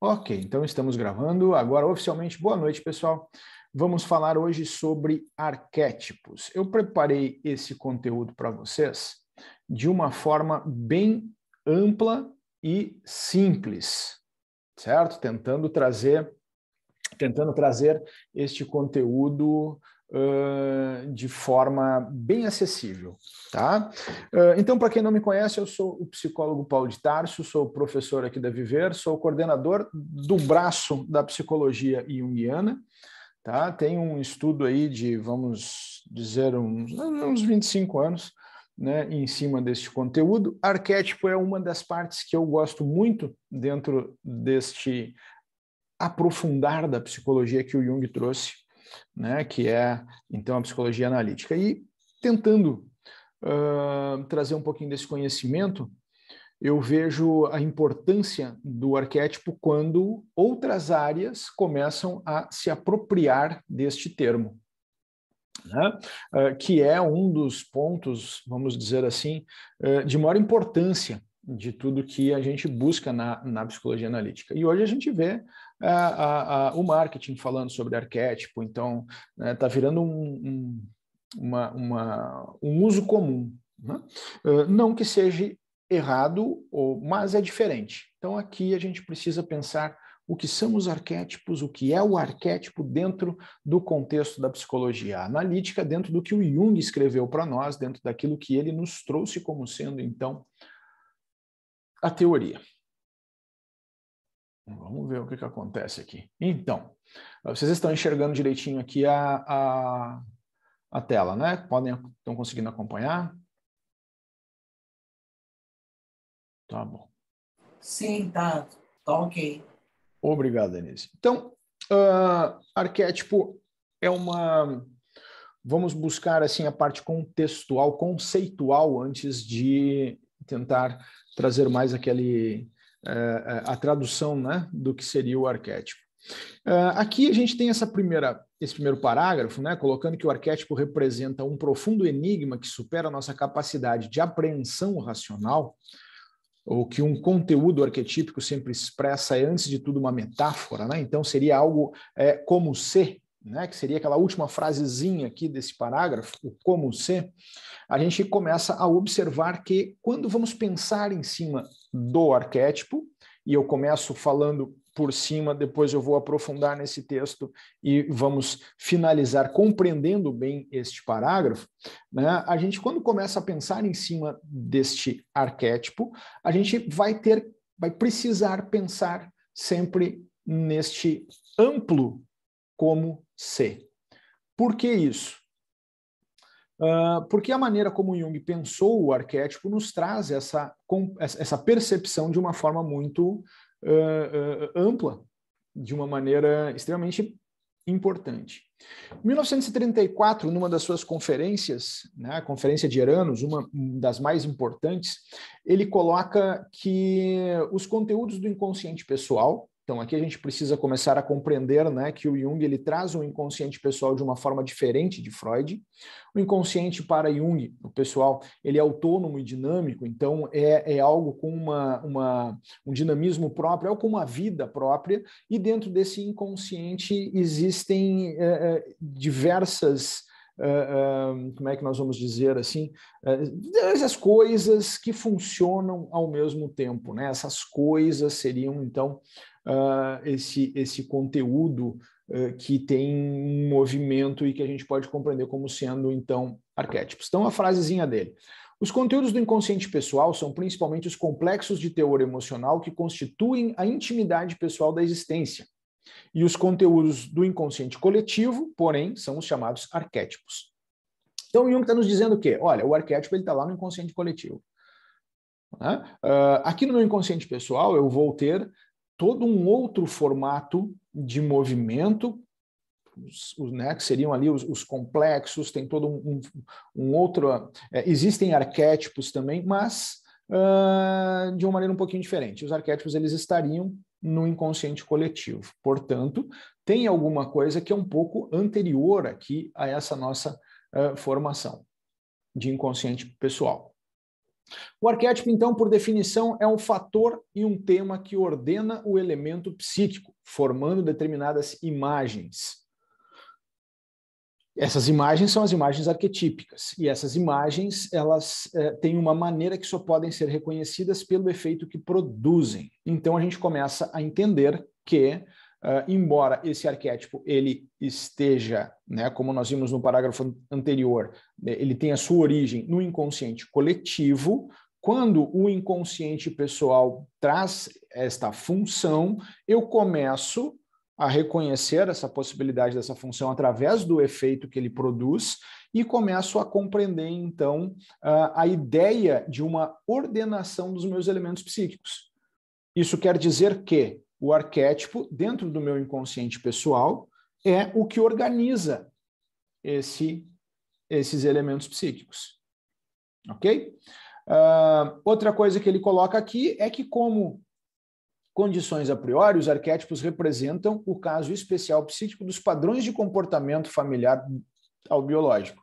Ok, então estamos gravando. Agora, oficialmente, boa noite, pessoal. Vamos falar hoje sobre arquétipos. Eu preparei esse conteúdo para vocês de uma forma bem ampla e simples, certo? Tentando trazer este conteúdo de forma bem acessível, tá? Então, para quem não me conhece, eu sou o psicólogo Paulo de Tarso, sou professor aqui da Viver, sou coordenador do braço da psicologia junguiana, tá? Tenho um estudo aí de, vamos dizer, uns 25 anos, né, em cima deste conteúdo. Arquétipo é uma das partes que eu gosto muito dentro deste aprofundar da psicologia que o Jung trouxe, né, que é, então, a psicologia analítica. E tentando trazer um pouquinho desse conhecimento, eu vejo a importância do arquétipo quando outras áreas começam a se apropriar deste termo, né, que é um dos pontos, vamos dizer assim, de maior importância de tudo que a gente busca na psicologia analítica. E hoje a gente vê o marketing falando sobre arquétipo, então está virando um uso comum, né? Não que seja errado, mas é diferente. Então aqui a gente precisa pensar o que são os arquétipos, o que é o arquétipo dentro do contexto da psicologia analítica, dentro do que o Jung escreveu para nós, dentro daquilo que ele nos trouxe como sendo, então, a teoria. Vamos ver o que acontece aqui. Então, vocês estão enxergando direitinho aqui a tela, né? Estão conseguindo acompanhar? Tá bom. Sim, tá ok. Obrigado, Denise. Então, arquétipo é uma... Vamos buscar assim a parte contextual, conceitual, antes de tentar trazer mais a tradução, né, do que seria o arquétipo. Aqui a gente tem esse primeiro parágrafo, né, colocando que o arquétipo representa um profundo enigma que supera a nossa capacidade de apreensão racional, ou que um conteúdo arquetípico sempre expressa é, antes de tudo, uma metáfora, né? Então seria algo como ser, né? Que seria aquela última frasezinha aqui desse parágrafo, o como ser. A gente começa a observar que quando vamos pensar em cima do arquétipo, e eu começo falando por cima, depois eu vou aprofundar nesse texto e vamos finalizar compreendendo bem este parágrafo, né? A gente, quando começa a pensar em cima deste arquétipo, a gente vai precisar pensar sempre neste amplo como ser. Por que isso? Porque a maneira como Jung pensou o arquétipo nos traz essa percepção de uma forma muito ampla, de uma maneira extremamente importante. Em 1934, numa das suas conferências, né, a Conferência de Eranos, uma das mais importantes, ele coloca que os conteúdos do inconsciente pessoal, então aqui a gente precisa começar a compreender, né, que o Jung ele traz o inconsciente pessoal de uma forma diferente de Freud. O inconsciente para Jung, o pessoal, ele é autônomo e dinâmico, então é algo com um dinamismo próprio, é algo com uma vida própria, e dentro desse inconsciente existem diversas, como é que nós vamos dizer assim, essas coisas que funcionam ao mesmo tempo, né? Essas coisas seriam, então, esse conteúdo que tem um movimento e que a gente pode compreender como sendo, então, arquétipos. Então, a frasezinha dele. Os conteúdos do inconsciente pessoal são principalmente os complexos de teor emocional que constituem a intimidade pessoal da existência. E os conteúdos do inconsciente coletivo, porém, são os chamados arquétipos. Então, Jung está nos dizendo o quê? Olha, o arquétipo está lá no inconsciente coletivo. Né? Aqui no meu inconsciente pessoal, eu vou ter todo um outro formato de movimento, né, que seriam ali os complexos, tem todo um outro... existem arquétipos também, mas de uma maneira um pouquinho diferente. Os arquétipos eles estariam no inconsciente coletivo. Portanto, tem alguma coisa que é um pouco anterior aqui a essa nossa formação de inconsciente pessoal. O arquétipo, então, por definição, é um fator e um tema que ordena o elemento psíquico, formando determinadas imagens. Essas imagens são as imagens arquetípicas, e essas imagens elas têm uma maneira que só podem ser reconhecidas pelo efeito que produzem. Então a gente começa a entender que, embora esse arquétipo ele esteja, né, como nós vimos no parágrafo anterior, ele tem a sua origem no inconsciente coletivo. Quando o inconsciente pessoal traz esta função, eu começo a reconhecer essa possibilidade dessa função através do efeito que ele produz e começo a compreender, então, a ideia de uma ordenação dos meus elementos psíquicos. Isso quer dizer que o arquétipo, dentro do meu inconsciente pessoal, é o que organiza esses elementos psíquicos. Ok? Outra coisa que ele coloca aqui é que, como condições a priori, os arquétipos representam o caso especial psíquico dos padrões de comportamento familiar ao biológico,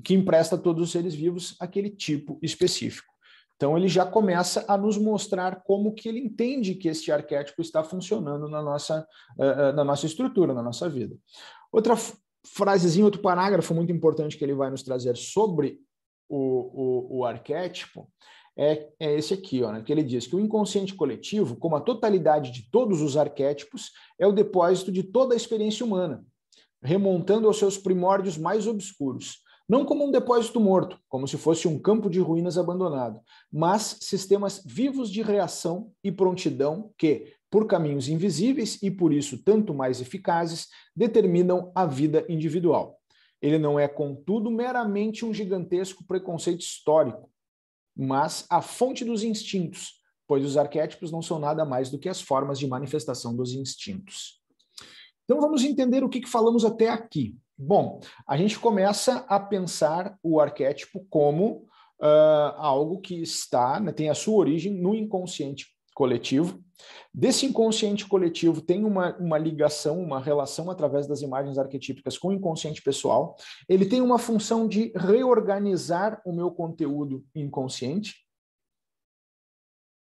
que empresta a todos os seres vivos aquele tipo específico. Então, ele já começa a nos mostrar como que ele entende que este arquétipo está funcionando na nossa estrutura, na nossa vida. Outra frasezinha, outro parágrafo muito importante que ele vai nos trazer sobre o arquétipo é esse aqui, ó, né, que ele diz que o inconsciente coletivo, como a totalidade de todos os arquétipos, é o depósito de toda a experiência humana, remontando aos seus primórdios mais obscuros. Não como um depósito morto, como se fosse um campo de ruínas abandonado, mas sistemas vivos de reação e prontidão que, por caminhos invisíveis e por isso tanto mais eficazes, determinam a vida individual. Ele não é, contudo, meramente um gigantesco preconceito histórico, mas a fonte dos instintos, pois os arquétipos não são nada mais do que as formas de manifestação dos instintos. Então vamos entender o que falamos até aqui. Bom, a gente começa a pensar o arquétipo como algo que está, né, tem a sua origem no inconsciente coletivo. Desse inconsciente coletivo tem uma ligação, uma relação através das imagens arquetípicas com o inconsciente pessoal. Ele tem uma função de reorganizar o meu conteúdo inconsciente,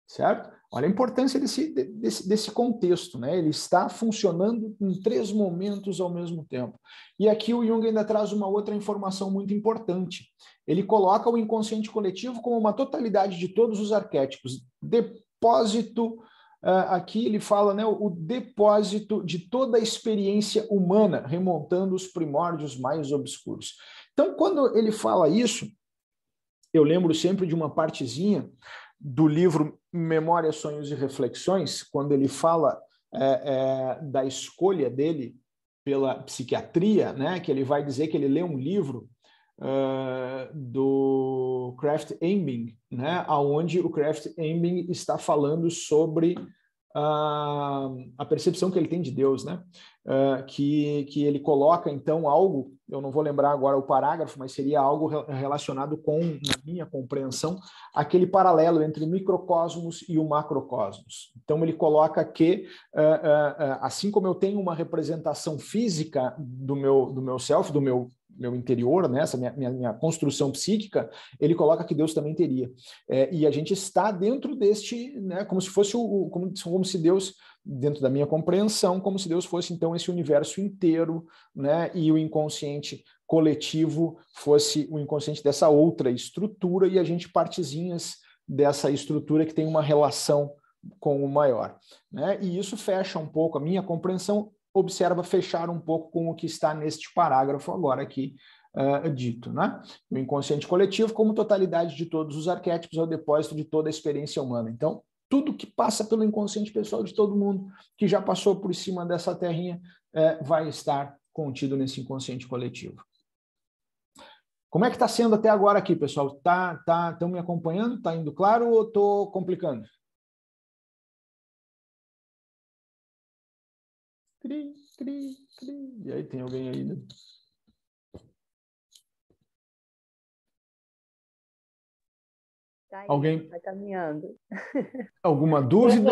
certo? Olha a importância desse contexto, né? Ele está funcionando em 3 momentos ao mesmo tempo. E aqui o Jung ainda traz uma outra informação muito importante. Ele coloca o inconsciente coletivo como uma totalidade de todos os arquétipos, depósito. Aqui ele fala, né, o depósito de toda a experiência humana, remontando os primórdios mais obscuros. Então, quando ele fala isso, eu lembro sempre de uma partezinha do livro Memórias, Sonhos e Reflexões, quando ele fala da escolha dele pela psiquiatria, né, que ele vai dizer que ele lê um livro do Krafft-Ebing, né, onde o Krafft-Ebing está falando sobre a percepção que ele tem de Deus, né? Que ele coloca, então, algo, eu não vou lembrar agora o parágrafo, mas seria algo relacionado com, na minha compreensão, aquele paralelo entre o microcosmos e o macrocosmos. Então, ele coloca que, assim como eu tenho uma representação física do meu self, do meu interior, né, essa minha construção psíquica, ele coloca que Deus também teria. E a gente está dentro deste, né, como se fosse como se Deus, dentro da minha compreensão, como se Deus fosse, então, esse universo inteiro, né, e o inconsciente coletivo fosse o inconsciente dessa outra estrutura e a gente partezinhas dessa estrutura que tem uma relação com o maior, né? E isso fecha um pouco, a minha compreensão observa fechar um pouco com o que está neste parágrafo agora aqui dito, né? O inconsciente coletivo como totalidade de todos os arquétipos é o depósito de toda a experiência humana. Então, tudo que passa pelo inconsciente pessoal de todo mundo que já passou por cima dessa terrinha vai estar contido nesse inconsciente coletivo. Como é que está sendo até agora aqui, pessoal? Estão me acompanhando? Está indo claro ou estou complicando? Cri, cri, cri. E aí, tem alguém aí, né? Tá aí, alguém? vai caminhando. Alguma dúvida?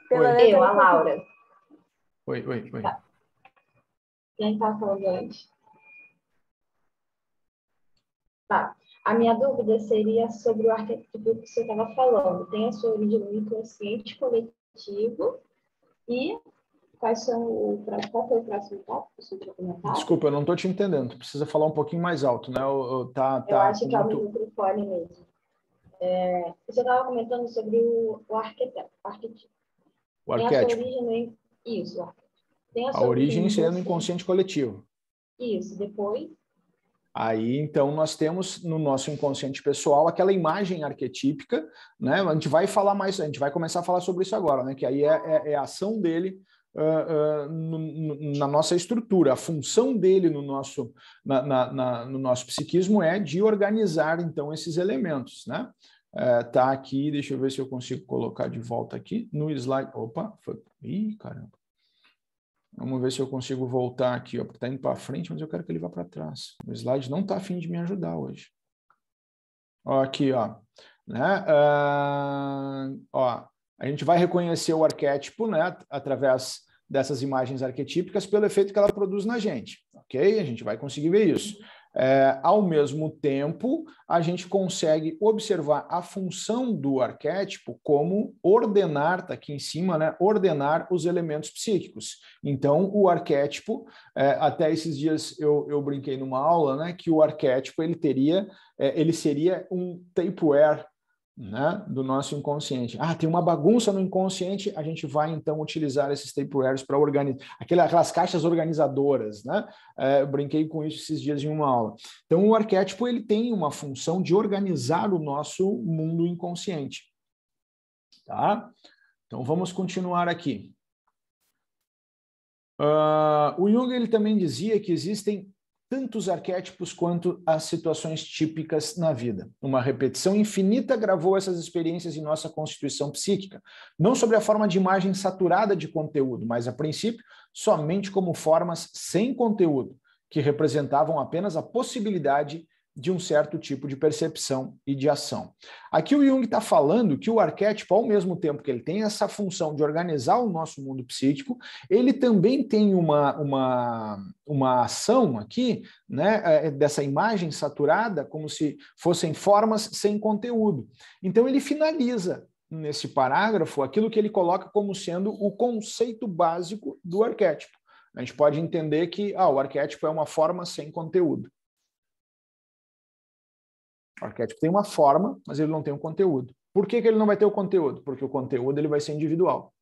Eu, a Laura. Oi. Tá. Quem está falando antes? Tá. A minha dúvida seria sobre o arquétipo que você estava falando. Tem a sua origem no inconsciente coletivo e qual foi o próximo tópico que você tinha comentado? Desculpa, eu não estou te entendendo. Tu precisa falar um pouquinho mais alto, né? Eu acho que é o meu microfone mesmo. Você estava comentando sobre o arquétipo. O arquétipo. Tem a sua origem no... Isso, o arquétipo. Tem a origem seria no inconsciente coletivo. Isso, depois... Aí, então, nós temos no nosso inconsciente pessoal aquela imagem arquetípica, né? A gente vai falar mais, a gente vai começar a falar sobre isso agora, né? Que aí é a ação dele na nossa estrutura, a função dele no nosso psiquismo é de organizar, então, esses elementos, né? Tá aqui, deixa eu ver se eu consigo colocar de volta aqui no slide. Opa, foi. Ih, caramba. Vamos ver se eu consigo voltar aqui, ó, porque está indo para frente, mas eu quero que ele vá para trás. O slide não está a fim de me ajudar hoje. Ó, aqui, ó. Né? Ó, a gente vai reconhecer o arquétipo, né, através dessas imagens arquetípicas pelo efeito que ela produz na gente, ok? A gente vai conseguir ver isso. Ao mesmo tempo, a gente consegue observar a função do arquétipo como ordenar, está aqui em cima, né? Ordenar os elementos psíquicos. Então, o arquétipo, até esses dias eu brinquei numa aula, né? Que o arquétipo ele seria um tapeware, né, do nosso inconsciente. Tem uma bagunça no inconsciente, a gente vai então utilizar esses tapewares para organizar, aquelas caixas organizadoras, né? Eu brinquei com isso esses dias em uma aula. Então, o arquétipo ele tem uma função de organizar o nosso mundo inconsciente. Tá? Então, vamos continuar aqui. O Jung ele também dizia que existem tantos arquétipos quanto as situações típicas na vida. Uma repetição infinita gravou essas experiências em nossa constituição psíquica, não sob a forma de imagem saturada de conteúdo, mas, a princípio, somente como formas sem conteúdo, que representavam apenas a possibilidade de um certo tipo de percepção e de ação. Aqui o Jung está falando que o arquétipo, ao mesmo tempo que ele tem essa função de organizar o nosso mundo psíquico, ele também tem uma ação aqui, né, dessa imagem saturada, como se fossem formas sem conteúdo. Então ele finaliza nesse parágrafo aquilo que ele coloca como sendo o conceito básico do arquétipo. A gente pode entender que o arquétipo é uma forma sem conteúdo. O arquétipo tem uma forma, mas ele não tem um conteúdo. Por que ele não vai ter o conteúdo? Porque o conteúdo ele vai ser individual.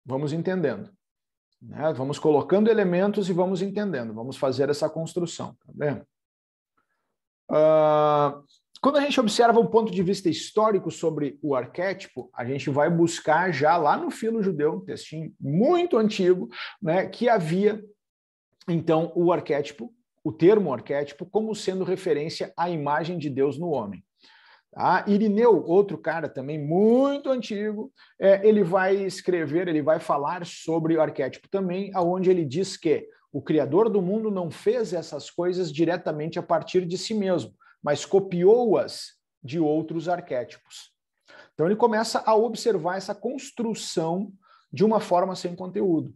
Vamos entendendo. Né? Vamos colocando elementos e vamos entendendo. Vamos fazer essa construção. Tá vendo? Quando a gente observa um ponto de vista histórico sobre o arquétipo, a gente vai buscar já lá no Filo Judeu, um textinho muito antigo, né, que havia, então, o arquétipo, o termo arquétipo, como sendo referência à imagem de Deus no homem. Tá? Irineu, outro cara também muito antigo, ele vai escrever, ele vai falar sobre o arquétipo também, onde ele diz que o Criador do mundo não fez essas coisas diretamente a partir de si mesmo, mas copiou-as de outros arquétipos. Então ele começa a observar essa construção de uma forma sem conteúdo.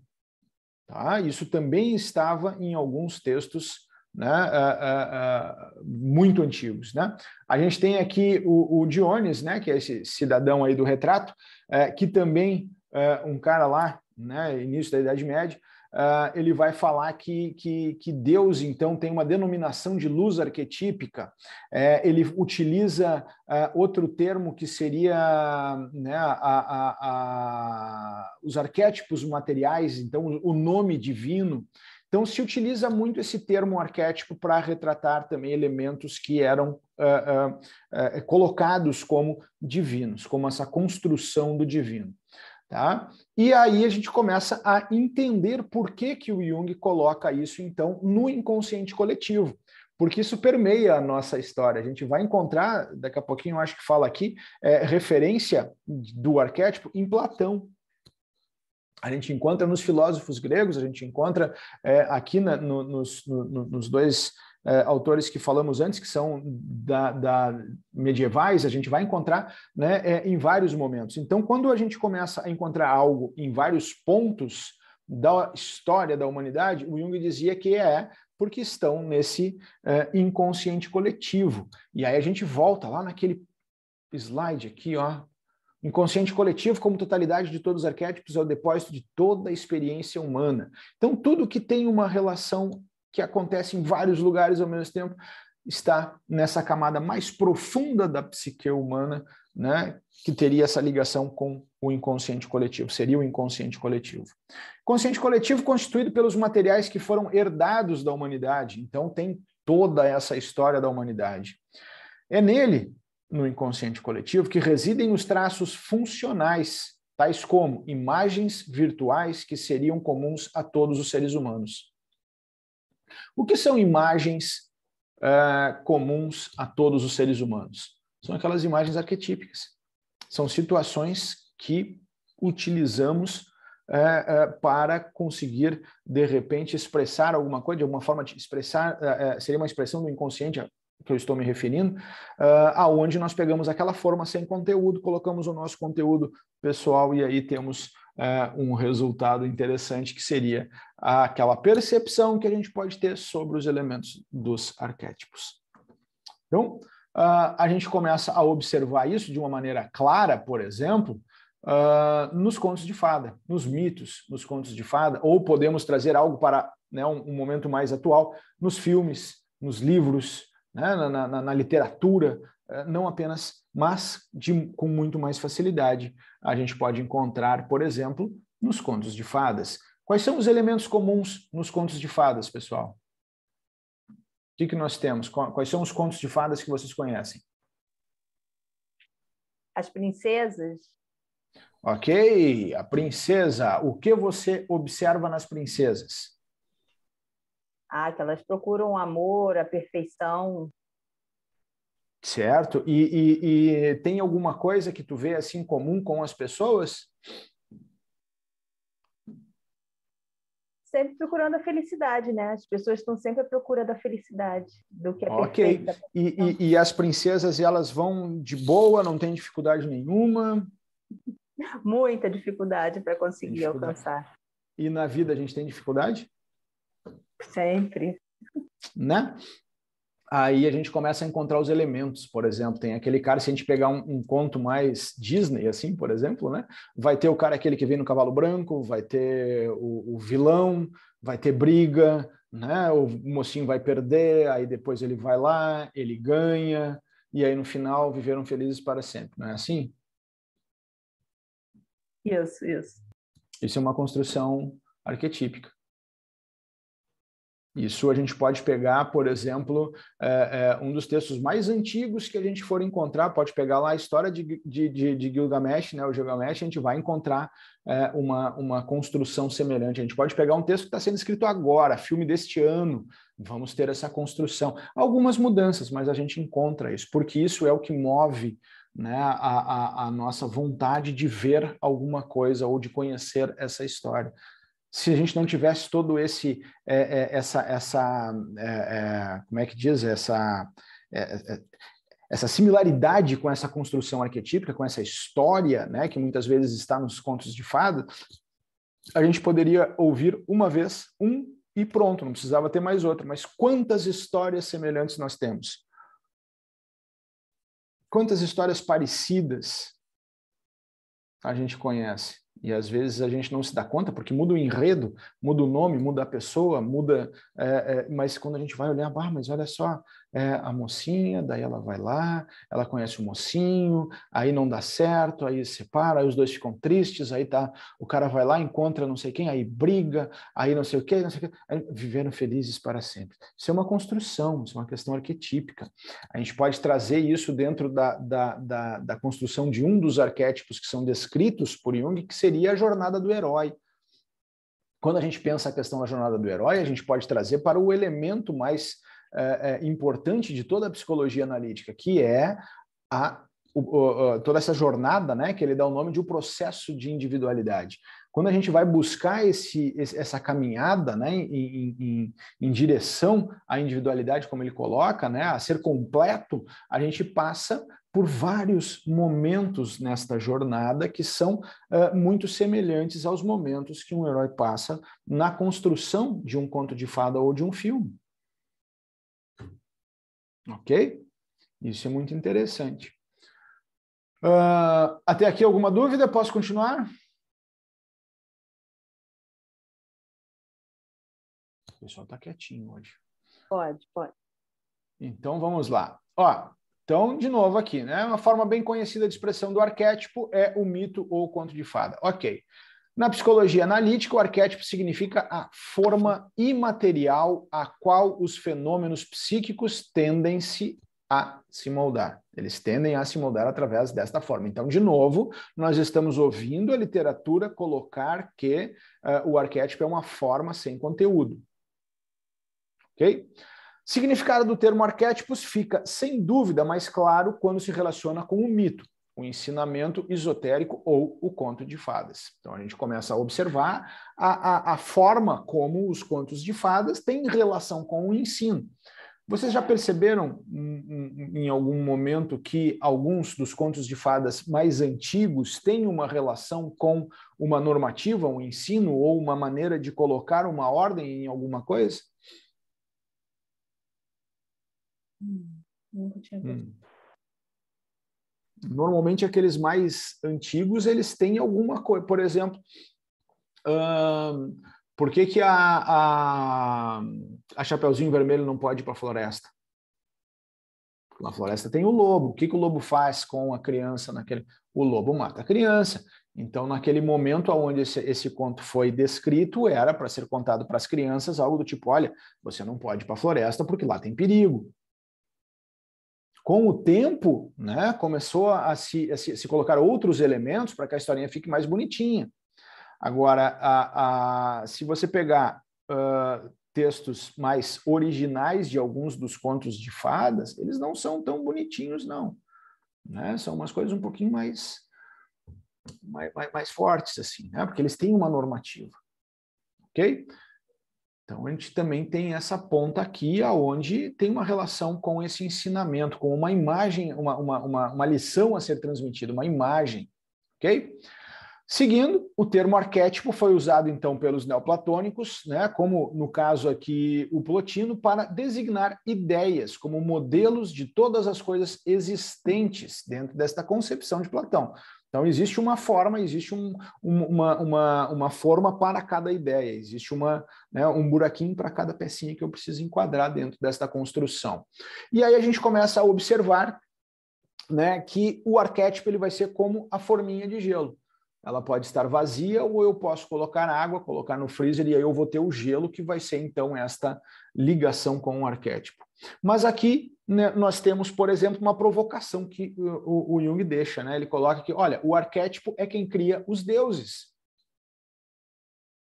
Tá? Isso também estava em alguns textos, né, muito antigos, né? A gente tem aqui o Dionis, né, que é esse cidadão aí do retrato, que também um cara lá, né, início da Idade Média, ele vai falar que Deus, então, tem uma denominação de luz arquetípica. Ele utiliza outro termo que seria, né, os arquétipos materiais, então, o nome divino. Então, se utiliza muito esse termo arquétipo para retratar também elementos que eram colocados como divinos, como essa construção do divino. Tá? E aí a gente começa a entender por que o Jung coloca isso, então, no inconsciente coletivo. Porque isso permeia a nossa história. A gente vai encontrar, daqui a pouquinho eu acho que fala aqui, referência do arquétipo em Platão. A gente encontra nos filósofos gregos, a gente encontra aqui nos dois autores que falamos antes, que são medievais, a gente vai encontrar, né, em vários momentos. Então, quando a gente começa a encontrar algo em vários pontos da história da humanidade, o Jung dizia que porque estão nesse inconsciente coletivo. E aí a gente volta lá naquele slide aqui, ó. Inconsciente coletivo, como totalidade de todos os arquétipos, é o depósito de toda a experiência humana. Então, tudo que tem uma relação que acontece em vários lugares ao mesmo tempo está nessa camada mais profunda da psique humana, né, que teria essa ligação com o inconsciente coletivo, seria o inconsciente coletivo. Inconsciente coletivo constituído pelos materiais que foram herdados da humanidade, então tem toda essa história da humanidade. É nele, no inconsciente coletivo, que residem os traços funcionais, tais como imagens virtuais que seriam comuns a todos os seres humanos. O que são imagens comuns a todos os seres humanos? São aquelas imagens arquetípicas. São situações que utilizamos para conseguir, de repente, expressar alguma coisa, de alguma forma de expressar, seria uma expressão do inconsciente que eu estou me referindo, aonde nós pegamos aquela forma sem conteúdo, colocamos o nosso conteúdo pessoal e aí temos um resultado interessante que seria aquela percepção que a gente pode ter sobre os elementos dos arquétipos. Então, a gente começa a observar isso de uma maneira clara, por exemplo, nos contos de fada, nos mitos, nos contos de fada, ou podemos trazer algo para, né, um momento mais atual, nos filmes, nos livros, né, na literatura, não apenas, mas com muito mais facilidade. A gente pode encontrar, por exemplo, nos contos de fadas. Quais são os elementos comuns nos contos de fadas, pessoal? O que nós temos? Quais são os contos de fadas que vocês conhecem? As princesas. Ok, a princesa. O que você observa nas princesas? Que elas procuram amor, a perfeição. Certo. E tem alguma coisa que tu vê assim comum com as pessoas? Sempre procurando a felicidade, né? As pessoas estão sempre à procura da felicidade, do que é ok. perfeito. E as princesas, elas vão de boa, não tem dificuldade nenhuma? Muita dificuldade para conseguir alcançar. E na vida a gente tem dificuldade? Sempre. Né? Aí a gente começa a encontrar os elementos, por exemplo, tem aquele cara, se a gente pegar um conto mais Disney, assim, por exemplo, né? Vai ter o cara aquele que vem no cavalo branco, vai ter o vilão, vai ter briga, né? O mocinho vai perder, aí depois ele vai lá, ele ganha, e aí no final viveram felizes para sempre, não é assim? Isso. Isso é uma construção arquetípica. Isso a gente pode pegar, por exemplo, um dos textos mais antigos que a gente for encontrar, pode pegar lá a história de Gilgamesh, né, o Gilgamesh, a gente vai encontrar uma construção semelhante. A gente pode pegar um texto que está sendo escrito agora, filme deste ano, vamos ter essa construção. Algumas mudanças, mas a gente encontra isso, porque isso é o que move, né, a nossa vontade de ver alguma coisa ou de conhecer essa história. Se a gente não tivesse todo como é que diz, essa similaridade com essa construção arquetípica, com essa história, né, que muitas vezes está nos contos de fada, a gente poderia ouvir uma vez e pronto, não precisava ter mais outra. Mas quantas histórias semelhantes nós temos? Quantas histórias parecidas a gente conhece? E às vezes a gente não se dá conta, porque muda o enredo, muda o nome, muda a pessoa, muda... mas quando a gente vai olhar, mas olha só, a mocinha, daí ela vai lá, ela conhece o mocinho, aí não dá certo, aí se separa, aí os dois ficam tristes, aí tá, o cara vai lá, encontra não sei quem, aí briga, aí não sei o quê, aí viveram felizes para sempre. Isso é uma construção, isso é uma questão arquetípica. A gente pode trazer isso dentro da construção de um dos arquétipos que são descritos por Jung, que seria a jornada do herói. Quando a gente pensa a questão da jornada do herói, a gente pode trazer para o elemento mais importante de toda a psicologia analítica, que é toda essa jornada, né, que ele dá o nome de um processo de individualidade. Quando a gente vai buscar essa caminhada, né, em direção à individualidade, como ele coloca, né, a ser completo, a gente passa por vários momentos nesta jornada que são muito semelhantes aos momentos que um herói passa na construção de um conto de fada ou de um filme. Ok? Isso é muito interessante. Até aqui alguma dúvida? Posso continuar? O pessoal está quietinho hoje. Pode. Então, vamos lá. Então, de novo aqui, né? Uma forma bem conhecida de expressão do arquétipo é o mito ou o conto de fada. Ok. Na psicologia analítica, o arquétipo significa a forma imaterial a qual os fenômenos psíquicos tendem a se moldar. Eles tendem a se moldar através desta forma. Então, de novo, nós estamos ouvindo a literatura colocar que o arquétipo é uma forma sem conteúdo. Ok? Significado do termo arquétipos fica, sem dúvida, mais claro quando se relaciona com o mito, o ensinamento esotérico ou o conto de fadas. Então, a gente começa a observar a forma como os contos de fadas têm relação com o ensino. Vocês já perceberam em algum momento que alguns dos contos de fadas mais antigos têm uma relação com uma normativa, um ensino ou uma maneira de colocar uma ordem em alguma coisa? Nunca tinha visto. Normalmente aqueles mais antigos eles têm alguma coisa, por exemplo, por que a Chapeuzinho Vermelho não pode ir para a floresta? Na floresta tem o lobo. O que o lobo faz com a criança naquele? O lobo mata a criança. Então, naquele momento onde esse conto foi descrito, era para ser contado para as crianças algo do tipo, olha, você não pode ir para a floresta porque lá tem perigo. Com o tempo, né, começou a se colocar outros elementos para que a historinha fique mais bonitinha. Agora, se você pegar textos mais originais de alguns dos contos de fadas, eles não são tão bonitinhos, não. Né? São umas coisas um pouquinho mais fortes, assim, né? Porque eles têm uma normativa. Ok? Então, a gente também tem essa ponta aqui, onde tem uma relação com esse ensinamento, com uma imagem, uma lição a ser transmitida, uma imagem. Ok? Seguindo, o termo arquétipo foi usado, então, pelos neoplatônicos, né, como, no caso aqui, o Plotino, para designar ideias como modelos de todas as coisas existentes dentro desta concepção de Platão. Então, existe uma forma, existe uma forma para cada ideia, existe um buraquinho para cada pecinha que eu preciso enquadrar dentro desta construção. E aí a gente começa a observar, né, que o arquétipo ele vai ser como a forminha de gelo. Ela pode estar vazia ou eu posso colocar água, colocar no freezer e aí eu vou ter o gelo que vai ser então esta ligação com o arquétipo. Mas aqui, né, nós temos, por exemplo, uma provocação que o Jung deixa, né? Ele coloca que, olha, o arquétipo é quem cria os deuses.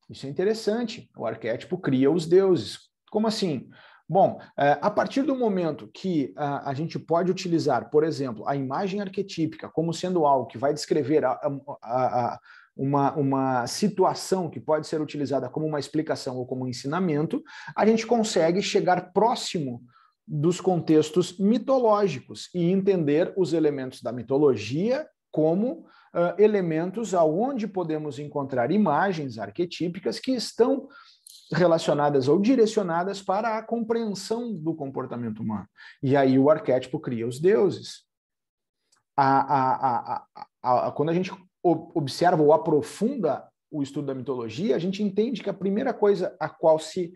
Isso é interessante. O arquétipo cria os deuses. Como assim? Bom, a partir do momento que a gente pode utilizar, por exemplo, a imagem arquetípica como sendo algo que vai descrever uma situação que pode ser utilizada como uma explicação ou como um ensinamento, a gente consegue chegar próximo dos contextos mitológicos e entender os elementos da mitologia como elementos aonde podemos encontrar imagens arquetípicas que estão relacionadas ou direcionadas para a compreensão do comportamento humano. E aí o arquétipo cria os deuses. Quando a gente observa ou aprofunda o estudo da mitologia, a gente entende que a primeira coisa a qual se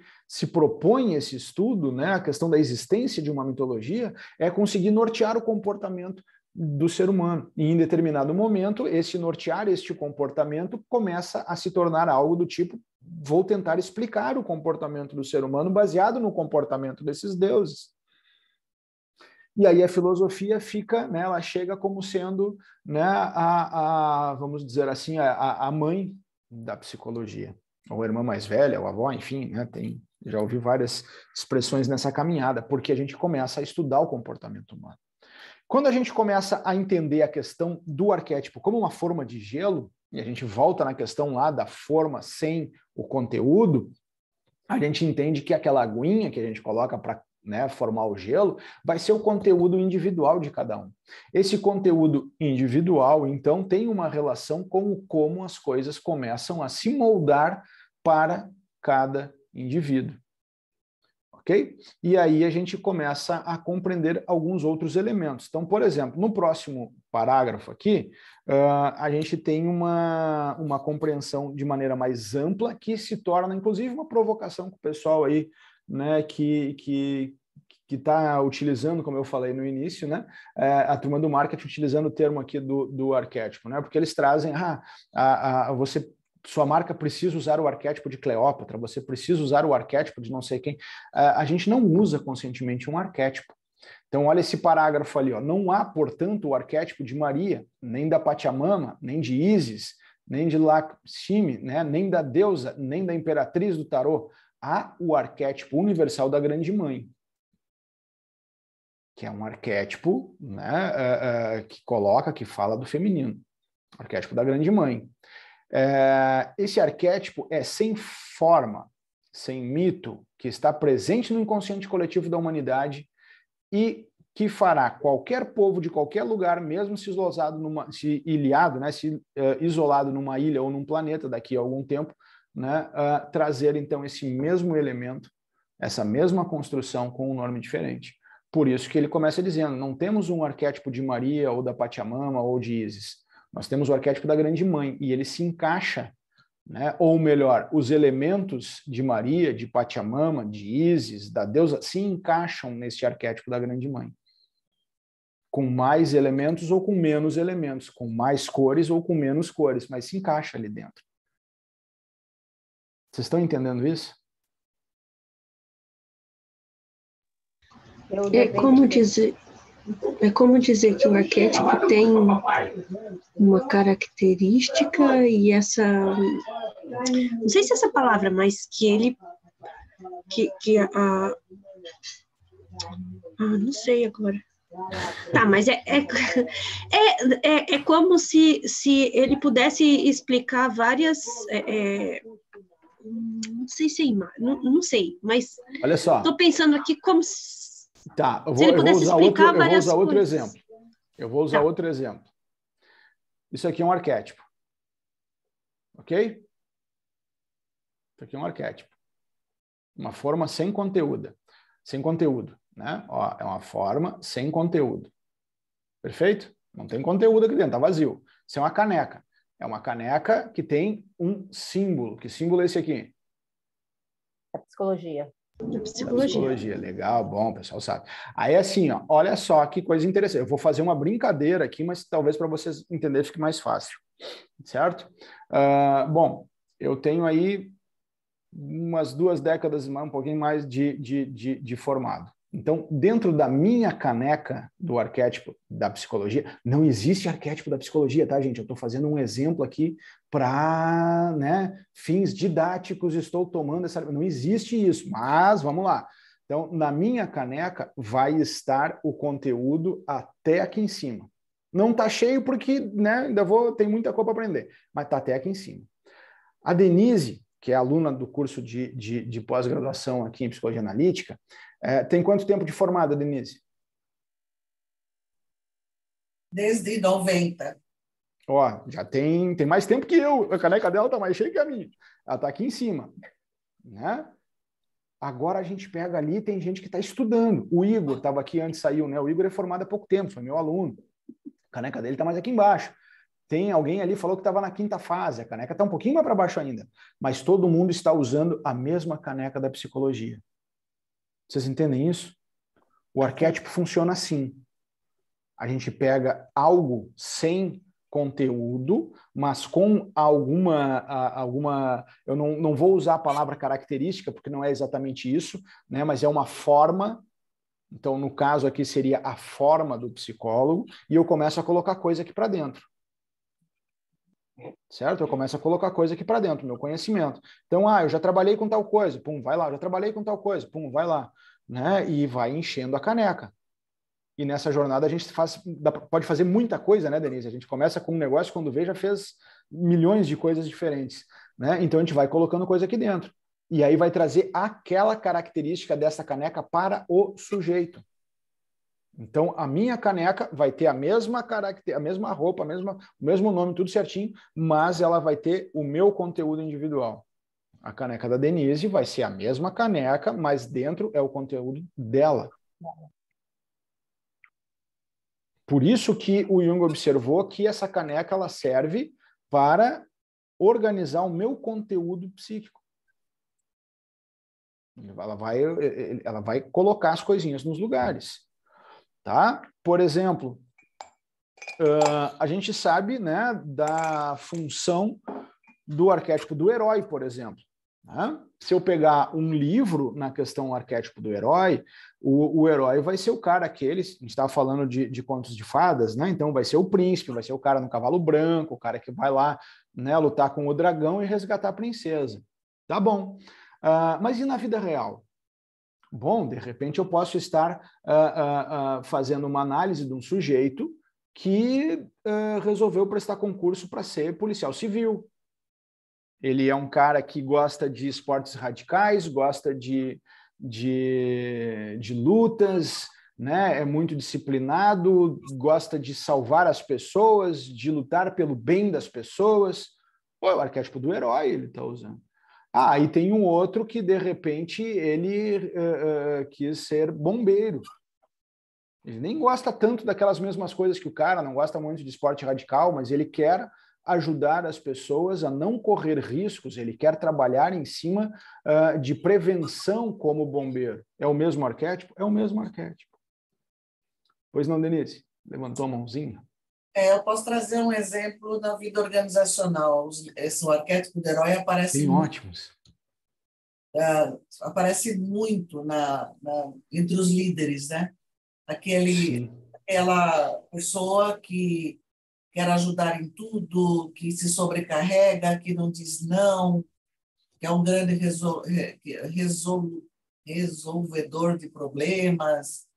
propõe esse estudo, né, a questão da existência de uma mitologia, é conseguir nortear o comportamento do ser humano. E em determinado momento, nortear este comportamento começa a se tornar algo do tipo, vou tentar explicar o comportamento do ser humano baseado no comportamento desses deuses. E aí a filosofia fica, né, ela chega como sendo, né, vamos dizer assim, a mãe da psicologia, ou a irmã mais velha, ou a avó, enfim, né, já ouvi várias expressões nessa caminhada, porque a gente começa a estudar o comportamento humano. Quando a gente começa a entender a questão do arquétipo como uma forma de gelo, e a gente volta na questão lá da forma sem o conteúdo, a gente entende que aquela aguinha que a gente coloca para, né, formar o gelo vai ser o conteúdo individual de cada um. Esse conteúdo individual, então, tem uma relação com como as coisas começam a se moldar para cada indivíduo. ok? E aí a gente começa a compreender alguns outros elementos. Então, por exemplo, no próximo parágrafo aqui, a gente tem uma compreensão de maneira mais ampla, que se torna, inclusive, uma provocação com o pessoal aí, né, que está utilizando, como eu falei no início, né, a turma do marketing utilizando o termo aqui do arquétipo, né, porque eles trazem, sua marca precisa usar o arquétipo de Cleópatra, você precisa usar o arquétipo de não sei quem. A gente não usa conscientemente um arquétipo. Então, olha esse parágrafo ali, ó. Não há, portanto, o arquétipo de Maria, nem da Pachamama, nem de Ísis, nem de Lakshmi, né, nem da deusa, nem da imperatriz do tarô. Há o arquétipo universal da Grande Mãe, que é um arquétipo, né, que fala do feminino, arquétipo da Grande Mãe. Esse arquétipo é sem forma, sem mito, que está presente no inconsciente coletivo da humanidade e que fará qualquer povo de qualquer lugar, mesmo se isolado numa ilha ou num planeta daqui a algum tempo, né, trazer então esse mesmo elemento, essa mesma construção com um nome diferente. Por isso que ele começa dizendo, não temos um arquétipo de Maria ou da Pachamama ou de Ísis. Nós temos o arquétipo da Grande Mãe e ele se encaixa, né? Ou melhor, os elementos de Maria, de Pachamama, de Ísis, da deusa, se encaixam nesse arquétipo da Grande Mãe. Com mais elementos ou com menos elementos, com mais cores ou com menos cores, mas se encaixa ali dentro. Vocês estão entendendo isso? É como dizer que o arquétipo tem uma característica e essa... Não sei se é essa palavra, mas que ele... não sei agora. Tá, mas é como se ele pudesse explicar várias... não sei se é imagem, não sei, mas... Olha só. Estou pensando aqui como se... Tá, eu vou usar outro exemplo. Eu vou usar outro exemplo. Isso aqui é um arquétipo. Ok? Isso aqui é um arquétipo. Uma forma sem conteúdo. Sem conteúdo, né? Ó, é uma forma sem conteúdo. Perfeito? Não tem conteúdo aqui dentro, tá vazio. Isso é uma caneca. É uma caneca que tem um símbolo. Que símbolo é esse aqui? A psicologia. Psicologia, legal, bom, o pessoal sabe. Aí assim, ó, olha só que coisa interessante. Eu vou fazer uma brincadeira aqui, mas talvez para vocês entenderem fique mais fácil, certo? Bom, eu tenho aí umas 2 décadas, um pouquinho mais de formado. Então, dentro da minha caneca do arquétipo da psicologia, não existe arquétipo da psicologia, tá, gente? Eu estou fazendo um exemplo aqui para, né, fins didáticos, estou tomando essa... Não existe isso, mas vamos lá. Então, na minha caneca vai estar o conteúdo até aqui em cima. Não está cheio porque, né, tem muita coisa para aprender, mas está até aqui em cima. A Denise, que é aluna do curso de pós-graduação aqui em Psicologia Analítica, tem quanto tempo de formada, Denise? Desde 90. Ó, já tem mais tempo que eu. A caneca dela está mais cheia que a minha. Ela está aqui em cima, né? Agora a gente pega ali, tem gente que está estudando. O Igor estava aqui antes, saiu, né? O Igor é formado há pouco tempo, foi meu aluno. A caneca dele está mais aqui embaixo. Tem alguém ali que falou que estava na 5ª fase. A caneca está um pouquinho mais para baixo ainda. Mas todo mundo está usando a mesma caneca da psicologia. Vocês entendem isso? O arquétipo funciona assim. A gente pega algo sem conteúdo, mas com alguma eu não vou usar a palavra característica, porque não é exatamente isso, né? Mas é uma forma. Então, no caso aqui, seria a forma do psicólogo, e eu começo a colocar coisa aqui para dentro. Certo? Eu começo a colocar coisa aqui para dentro, meu conhecimento. Então, eu já trabalhei com tal coisa, pum, vai lá. Já trabalhei com tal coisa, pum, vai lá. Né? E vai enchendo a caneca. E nessa jornada a gente pode fazer muita coisa, né, Denise? A gente começa com um negócio, quando vê, já fez milhões de coisas diferentes. Né? Então, a gente vai colocando coisa aqui dentro. E aí vai trazer aquela característica dessa caneca para o sujeito. Então, a minha caneca vai ter a mesma roupa, o mesmo nome, tudo certinho, mas ela vai ter o meu conteúdo individual. A caneca da Denise vai ser a mesma caneca, mas dentro é o conteúdo dela. Por isso que o Jung observou que essa caneca ela serve para organizar o meu conteúdo psíquico. Ela vai colocar as coisinhas nos lugares. Tá? Por exemplo, a gente sabe, né, da função do arquétipo do herói, por exemplo. Né? Se eu pegar um livro na questão arquétipo do herói, o herói vai ser o cara aquele, a gente estava falando de contos de fadas, né? Então vai ser o príncipe, vai ser o cara no cavalo branco, o cara que vai lá, né, lutar com o dragão e resgatar a princesa. Tá bom. Mas e na vida real? Bom, de repente eu posso estar fazendo uma análise de um sujeito que resolveu prestar concurso para ser policial civil. Ele é um cara que gosta de esportes radicais, gosta de lutas, né? É muito disciplinado, gosta de salvar as pessoas, de lutar pelo bem das pessoas. Pô, é o arquétipo do herói ele está usando. E tem um outro que, de repente, ele quis ser bombeiro. Ele nem gosta tanto daquelas mesmas coisas que o cara, não gosta muito de esporte radical, mas ele quer ajudar as pessoas a não correr riscos, ele quer trabalhar em cima de prevenção como bombeiro. É o mesmo arquétipo? É o mesmo arquétipo. Pois não, Denise? Levantou a mãozinha? Eu posso trazer um exemplo da vida organizacional. Esse arquétipo do herói aparece Tem muito, ótimos. aparece muito entre os líderes, né? Sim. Aquela pessoa que quer ajudar em tudo, que se sobrecarrega, que não diz não, que é um grande resolvedor de problemas,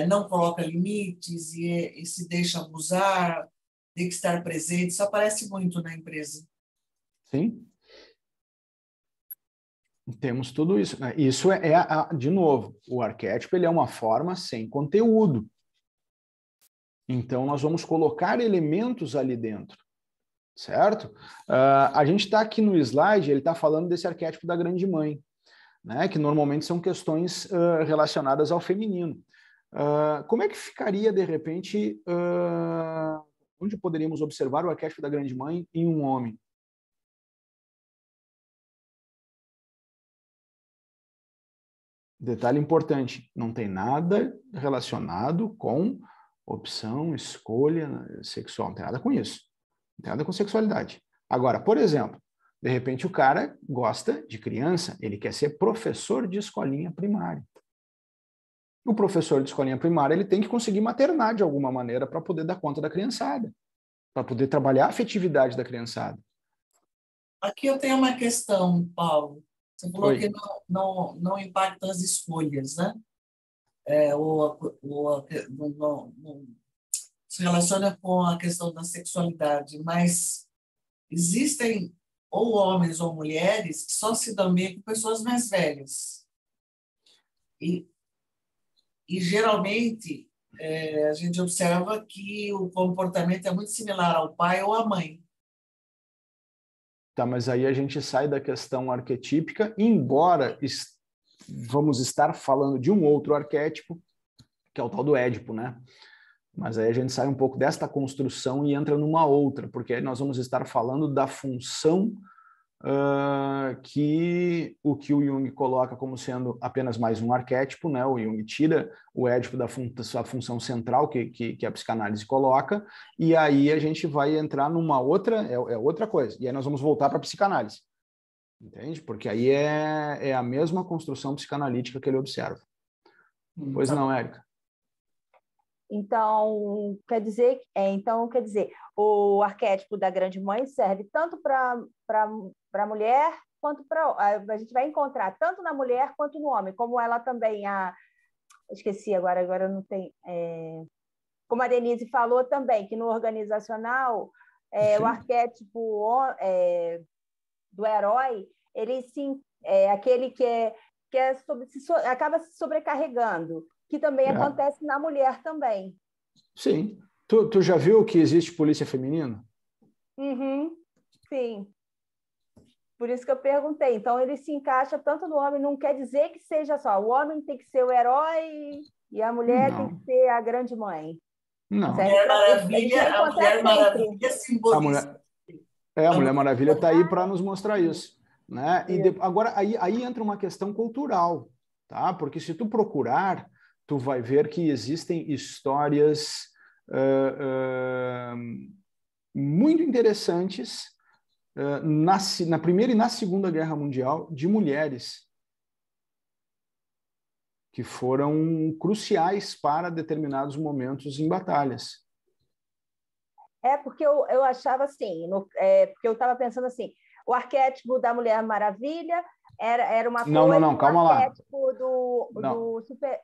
não coloca limites e se deixa abusar, tem que estar presente. Isso aparece muito na empresa. Sim. Temos tudo isso. Isso de novo, o arquétipo ele é uma forma sem conteúdo. Então, nós vamos colocar elementos ali dentro, certo? A gente está aqui no slide, ele está falando desse arquétipo da grande mãe, né? Que normalmente são questões relacionadas ao feminino. Como é que ficaria, de repente, onde poderíamos observar o arquétipo da grande mãe em um homem? Detalhe importante, não tem nada relacionado com opção, escolha sexual, não tem nada com isso. Não tem nada com sexualidade. Agora, por exemplo, de repente o cara gosta de criança, ele quer ser professor de escolinha primária. O professor de escolinha primária ele tem que conseguir maternar de alguma maneira para poder dar conta da criançada, para poder trabalhar a afetividade da criançada. Aqui eu tenho uma questão, Paulo. Você falou Oi. que não impacta as escolhas, né? Se relaciona com a questão da sexualidade, mas existem ou homens ou mulheres que só se dão bem com pessoas mais velhas. E geralmente, a gente observa que o comportamento é muito similar ao pai ou à mãe. Tá, mas aí a gente sai da questão arquetípica, embora vamos estar falando de um outro arquétipo, que é o tal do Édipo, né? Mas aí a gente sai um pouco desta construção e entra numa outra, porque aí nós vamos estar falando da função que o Jung coloca como sendo apenas mais um arquétipo, né? O Jung tira o Édipo da sua função central que a psicanálise coloca, e aí a gente vai entrar numa outra, outra coisa, e aí nós vamos voltar para a psicanálise, entende? Porque aí é a mesma construção psicanalítica que ele observa. Pois não, Érica? Então, quer dizer, o arquétipo da grande mãe serve tanto para a mulher quanto a gente vai encontrar tanto na mulher quanto no homem, como ela também esqueci agora eu não tenho, como a Denise falou também, que no organizacional o arquétipo do herói, ele sim é aquele que acaba se sobrecarregando, que também acontece na mulher também. Sim. Tu já viu que existe polícia feminina? Uhum. Sim. Por isso que eu perguntei. Então, ele se encaixa tanto no homem, não quer dizer que seja só. O homem tem que ser o herói e a mulher tem que ser a grande mãe. Não. A Mulher Maravilha A simboliza. Mulher Maravilha está aí para nos mostrar isso. Né? Agora, aí entra uma questão cultural, tá? Porque se tu procurar, tu vai ver que existem histórias muito interessantes na Primeira e na Segunda Guerra Mundial de mulheres que foram cruciais para determinados momentos em batalhas. Porque eu achava assim, porque eu estava pensando assim, o arquétipo da Mulher Maravilha era uma coisa... Não, calma lá. O arquétipo do super...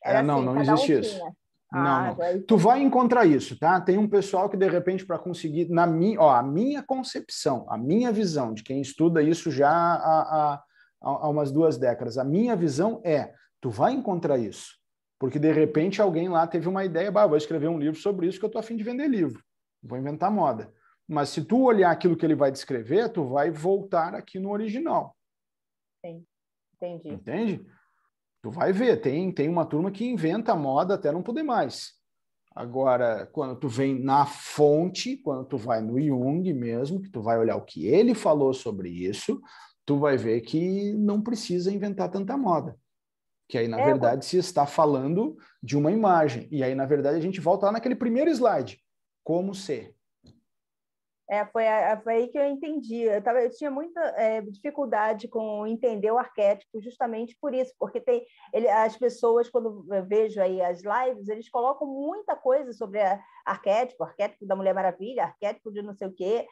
Era assim, não cada existe um isso. tinha. Não. Tu vai encontrar isso, tá? Tem um pessoal que, de repente, para conseguir... a minha concepção, a minha visão de quem estuda isso já há umas 2 décadas, a minha visão tu vai encontrar isso. Porque, de repente, alguém lá teve uma ideia, vou escrever um livro sobre isso que eu estou a fim de vender livro. Vou inventar moda. Mas se tu olhar aquilo que ele vai descrever, tu vai voltar aqui no original. Sim, entendi. Entende? Tu vai ver, tem uma turma que inventa moda até não poder mais. Agora, quando tu vem na fonte, quando tu vai no Jung mesmo, que tu vai olhar o que ele falou sobre isso, tu vai ver que não precisa inventar tanta moda. Que aí, na verdade, se está falando de uma imagem. E aí, na verdade, a gente volta lá naquele primeiro slide. Como ser. Foi aí que eu entendi. Eu tinha muita dificuldade com entender o arquétipo justamente por isso, porque as pessoas, quando eu vejo aí as lives, eles colocam muita coisa sobre arquétipo da Mulher Maravilha, arquétipo de não sei o quê.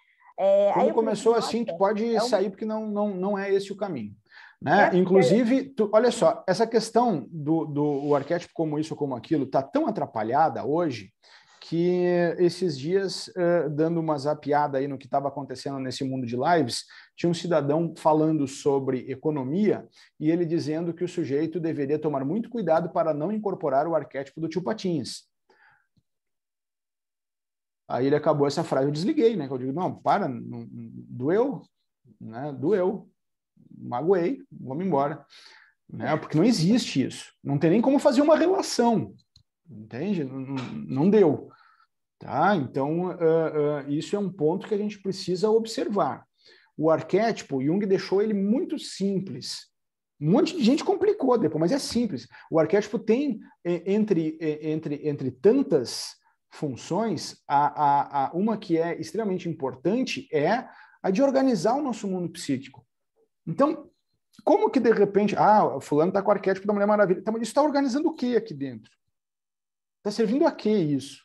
Quando começou assim, tu pode sair, porque não é esse o caminho. Né? Inclusive, olha só, essa questão do arquétipo como isso ou como aquilo está tão atrapalhada hoje que esses dias, dando uma zapiada aí no que estava acontecendo nesse mundo de lives, tinha um cidadão falando sobre economia e ele dizendo que o sujeito deveria tomar muito cuidado para não incorporar o arquétipo do tio Patinhas. Aí ele acabou essa frase, eu desliguei, né? Eu digo, não, doeu, né? Doeu, magoei, vamos embora. Né? Porque não existe isso. Não tem nem como fazer uma relação. Entende? Não deu. Tá? Então, isso é um ponto que a gente precisa observar. O arquétipo, Jung deixou ele muito simples. Um monte de gente complicou depois, mas é simples. O arquétipo tem, entre tantas funções, uma que é extremamente importante é a de organizar o nosso mundo psíquico. Então, como que de repente, fulano está com o arquétipo da Mulher Maravilha. Tá, mas isso está organizando o que aqui dentro? Está servindo a que isso?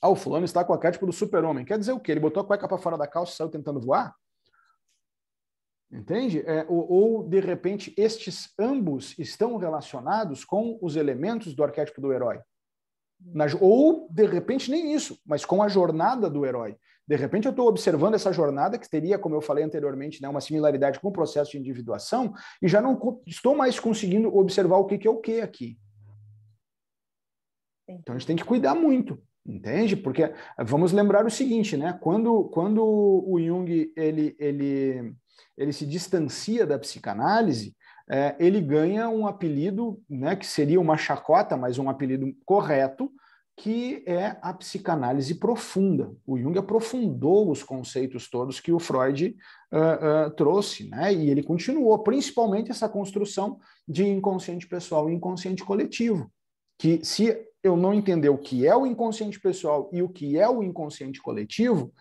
O fulano está com o arquétipo do super-homem. Quer dizer o quê? Ele botou a cueca para fora da calça e saiu tentando voar? Entende? Ou, de repente, estes ambos estão relacionados com os elementos do arquétipo do herói. Ou, de repente, nem isso, mas com a jornada do herói. De repente, eu estou observando essa jornada, que teria, como eu falei anteriormente, né, uma similaridade com o processo de individuação, e já não estou mais conseguindo observar o que é o que aqui. Então, a gente tem que cuidar muito. Entende? Porque vamos lembrar o seguinte, né? Quando o Jung ele se distancia da psicanálise, ele ganha um apelido, né, que seria uma chacota, mas um apelido correto, que é a psicanálise profunda. O Jung aprofundou os conceitos todos que o Freud trouxe, né? E ele continuou, principalmente essa construção de inconsciente pessoal e inconsciente coletivo, que se eu não entender o que é o inconsciente pessoal e o que é o inconsciente coletivo,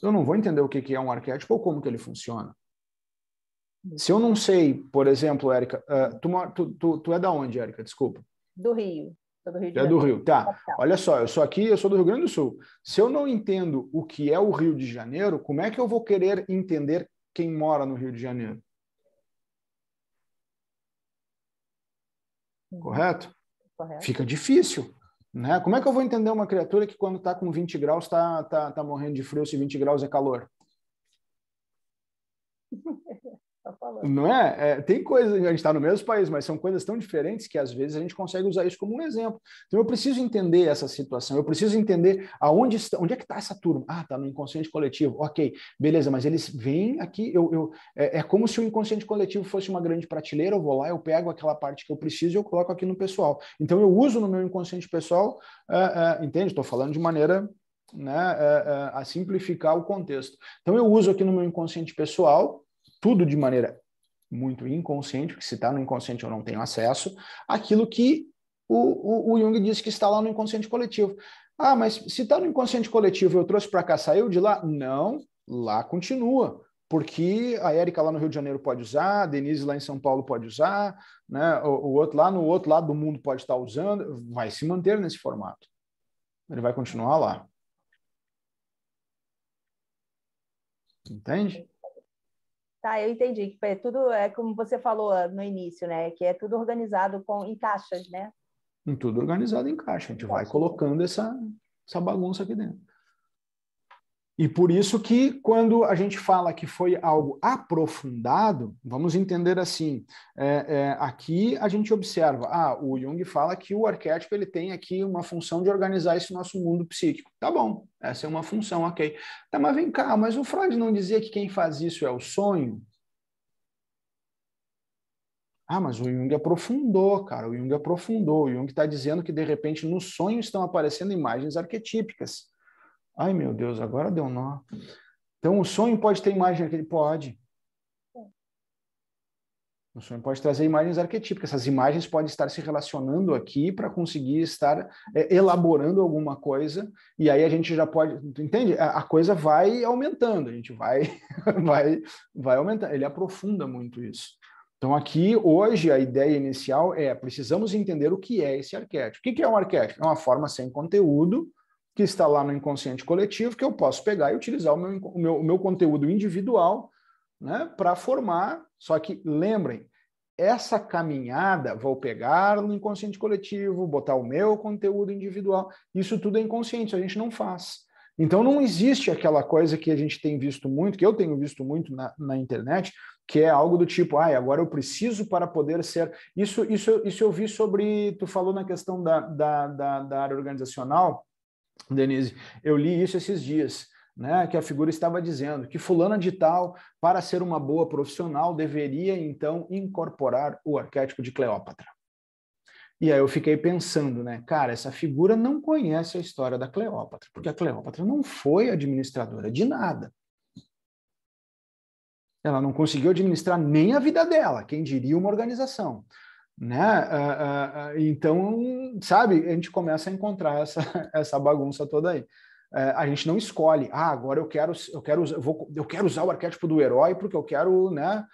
eu não vou entender o que é um arquétipo ou como que ele funciona. Se eu não sei, por exemplo, Érica, tu é da onde, Érica? Desculpa. Do Rio. Sou do Rio de Janeiro. É do Rio, tá. Olha só, eu sou do Rio Grande do Sul. Se eu não entendo o que é o Rio de Janeiro, como é que eu vou querer entender quem mora no Rio de Janeiro? Correto? Correto. Fica difícil. Né? Como é que eu vou entender uma criatura que quando está com 20 graus está morrendo de frio se 20 graus é calor? falando. Não é? Tem coisas, a gente está no mesmo país, mas são coisas tão diferentes que às vezes a gente consegue usar isso como um exemplo. Então eu preciso entender essa situação, eu preciso entender onde é que está essa turma. Ah, está no inconsciente coletivo. Ok, beleza, mas eles vêm aqui, é como se o inconsciente coletivo fosse uma grande prateleira, eu vou lá, eu pego aquela parte que eu preciso e eu coloco aqui no pessoal. Então eu uso no meu inconsciente pessoal, entende? Estou falando de maneira, né, a simplificar o contexto. Então eu uso aqui no meu inconsciente pessoal, tudo de maneira muito inconsciente, porque se está no inconsciente eu não tenho acesso, aquilo que o Jung disse que está lá no inconsciente coletivo. Ah, mas se está no inconsciente coletivo, eu trouxe para cá, saiu de lá? Não, lá continua, porque a Érica lá no Rio de Janeiro pode usar, a Denise lá em São Paulo pode usar, né? O outro lá no outro lado do mundo pode estar usando, vai se manter nesse formato. Ele vai continuar lá. Entende? Tá, eu entendi. Que é tudo, como você falou no início, né? Que é tudo organizado em caixas, né? Tudo organizado em caixa. A gente vai colocando essa bagunça aqui dentro. E por isso que quando a gente fala que foi algo aprofundado, vamos entender assim, aqui a gente observa, o Jung fala que o arquétipo ele tem aqui uma função de organizar esse nosso mundo psíquico. Tá bom, essa é uma função, ok. Tá, mas vem cá, mas o Freud não dizia que quem faz isso é o sonho? Ah, mas o Jung aprofundou, cara, o Jung aprofundou. O Jung está dizendo que, de repente, no sonho estão aparecendo imagens arquetípicas. Ai, meu Deus, agora deu nó. Então, o sonho pode ter imagem arquetípica? Pode. O sonho pode trazer imagens arquetípicas. Essas imagens podem estar se relacionando aqui para conseguir estar elaborando alguma coisa, e aí a gente já pode... Entende? A coisa vai aumentando, a gente vai aumentando. Ele aprofunda muito isso. Então, aqui, hoje, a ideia inicial precisamos entender o que é esse arquétipo. O que é um arquétipo? É uma forma sem conteúdo que está lá no inconsciente coletivo, que eu posso pegar e utilizar o meu conteúdo individual, né, para formar. Só que, lembrem, essa caminhada, vou pegar no inconsciente coletivo, botar o meu conteúdo individual, isso tudo é inconsciente, a gente não faz. Então, não existe aquela coisa que a gente tem visto muito, que eu tenho visto muito na internet, que é algo do tipo, agora eu preciso para poder ser... Isso eu vi sobre... Tu falou na questão da área organizacional, Denise, eu li isso esses dias, né, que a figura estava dizendo que fulana de tal, para ser uma boa profissional, deveria, então, incorporar o arquétipo de Cleópatra. E aí eu fiquei pensando, né, cara, essa figura não conhece a história da Cleópatra, porque a Cleópatra não foi administradora de nada. Ela não conseguiu administrar nem a vida dela, quem diria uma organização. Né? Então, sabe, a gente começa a encontrar essa bagunça toda aí. A gente não escolhe, agora eu quero usar o arquétipo do herói porque eu quero, né,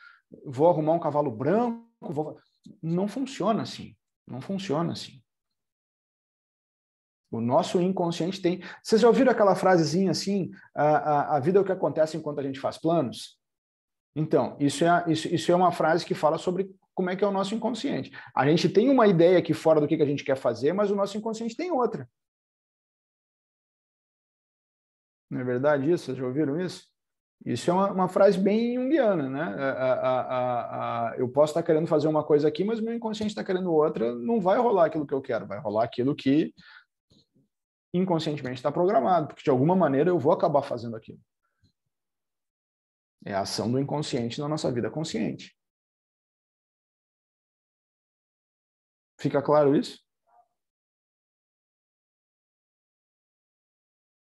vou arrumar um cavalo branco, não funciona assim, não funciona assim. O nosso inconsciente tem... Vocês já ouviram aquela frasezinha assim, a vida é o que acontece enquanto a gente faz planos? Então, isso é uma frase que fala sobre como é que é o nosso inconsciente. A gente tem uma ideia aqui fora do que a gente quer fazer, mas o nosso inconsciente tem outra. Não é verdade isso? Vocês já ouviram isso? Isso é uma frase bem junguiana, né? Eu posso estar querendo fazer uma coisa aqui, mas o meu inconsciente está querendo outra, não vai rolar aquilo que eu quero, vai rolar aquilo que inconscientemente está programado, porque de alguma maneira eu vou acabar fazendo aquilo. É a ação do inconsciente na nossa vida consciente. Fica claro isso?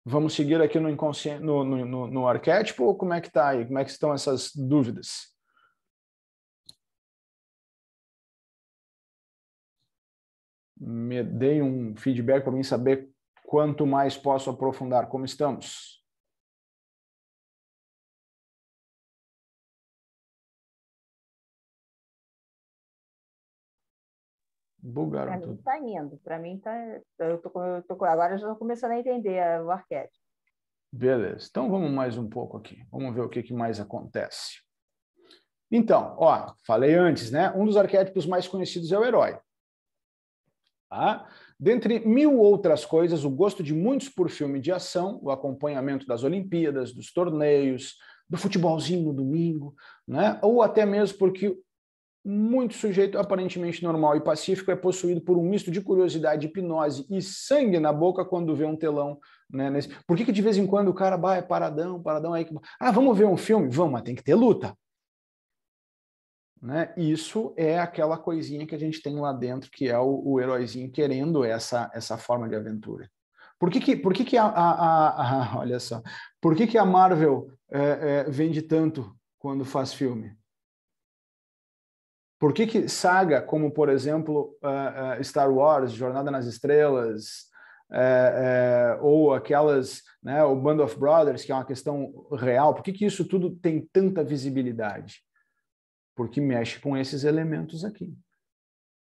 Vamos seguir aqui no inconsciente, no arquétipo, ou como é que está aí? Como é que estão essas dúvidas? Me deem um feedback para mim saber quanto mais posso aprofundar. Como estamos? Bugaram tudo. Está indo. Para mim está... Agora eu já estou começando a entender o arquétipo. Beleza. Então vamos mais um pouco aqui. Vamos ver o que mais acontece. Então, falei antes, né? Um dos arquétipos mais conhecidos é o herói. Tá? Dentre mil outras coisas, o gosto de muitos por filme de ação, o acompanhamento das Olimpíadas, dos torneios, do futebolzinho no domingo, né? Ou até mesmo porque muito sujeito aparentemente normal e pacífico é possuído por um misto de curiosidade, hipnose e sangue na boca quando vê um telão, né? Por que de vez em quando o cara é paradão aí? Vamos ver um filme? Vamos, mas tem que ter luta. Né? Isso é aquela coisinha que a gente tem lá dentro, que é o heróizinho querendo essa forma de aventura. Por que olha só, por que a Marvel vende tanto quando faz filme? Por que saga, como, por exemplo, Star Wars, Jornada nas Estrelas, ou aquelas, né, o Band of Brothers, que é uma questão real, por que isso tudo tem tanta visibilidade? Porque mexe com esses elementos aqui.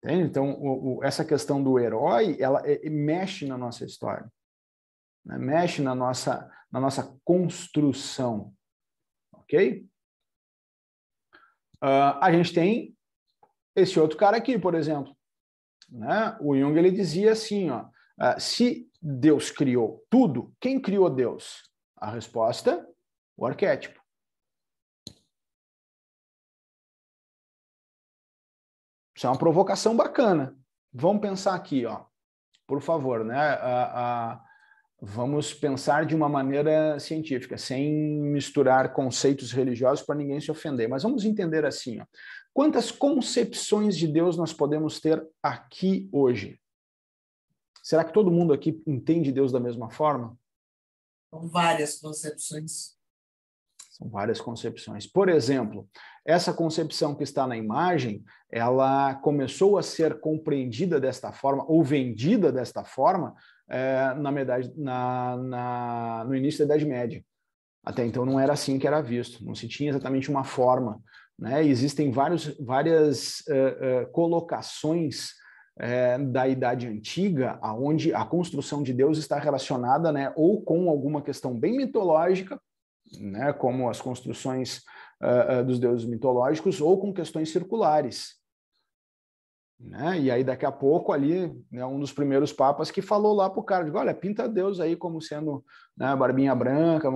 Entende? Então, essa questão do herói, ela mexe na nossa história, né? Mexe na nossa construção. Ok? A gente tem esse outro cara aqui, por exemplo, né? O Jung, ele dizia assim, ó, se Deus criou tudo, quem criou Deus? A resposta, o arquétipo. Isso é uma provocação bacana. Vamos pensar aqui, ó, por favor, né? Vamos pensar de uma maneira científica, sem misturar conceitos religiosos para ninguém se ofender. Mas vamos entender assim, ó. Quantas concepções de Deus nós podemos ter aqui hoje? Será que todo mundo aqui entende Deus da mesma forma? São várias concepções. São várias concepções. Por exemplo, essa concepção que está na imagem, ela começou a ser compreendida desta forma, ou vendida desta forma, no início da Idade Média. Até então não era assim que era visto, não se tinha exatamente uma forma, né? Existem várias colocações da Idade Antiga, onde a construção de Deus está relacionada, né, ou com alguma questão bem mitológica, né, como as construções dos deuses mitológicos, ou com questões circulares. Né? E aí, daqui a pouco, ali, né, um dos primeiros papas que falou lá para o cara, olha, pinta Deus aí como sendo, né, barbinha branca,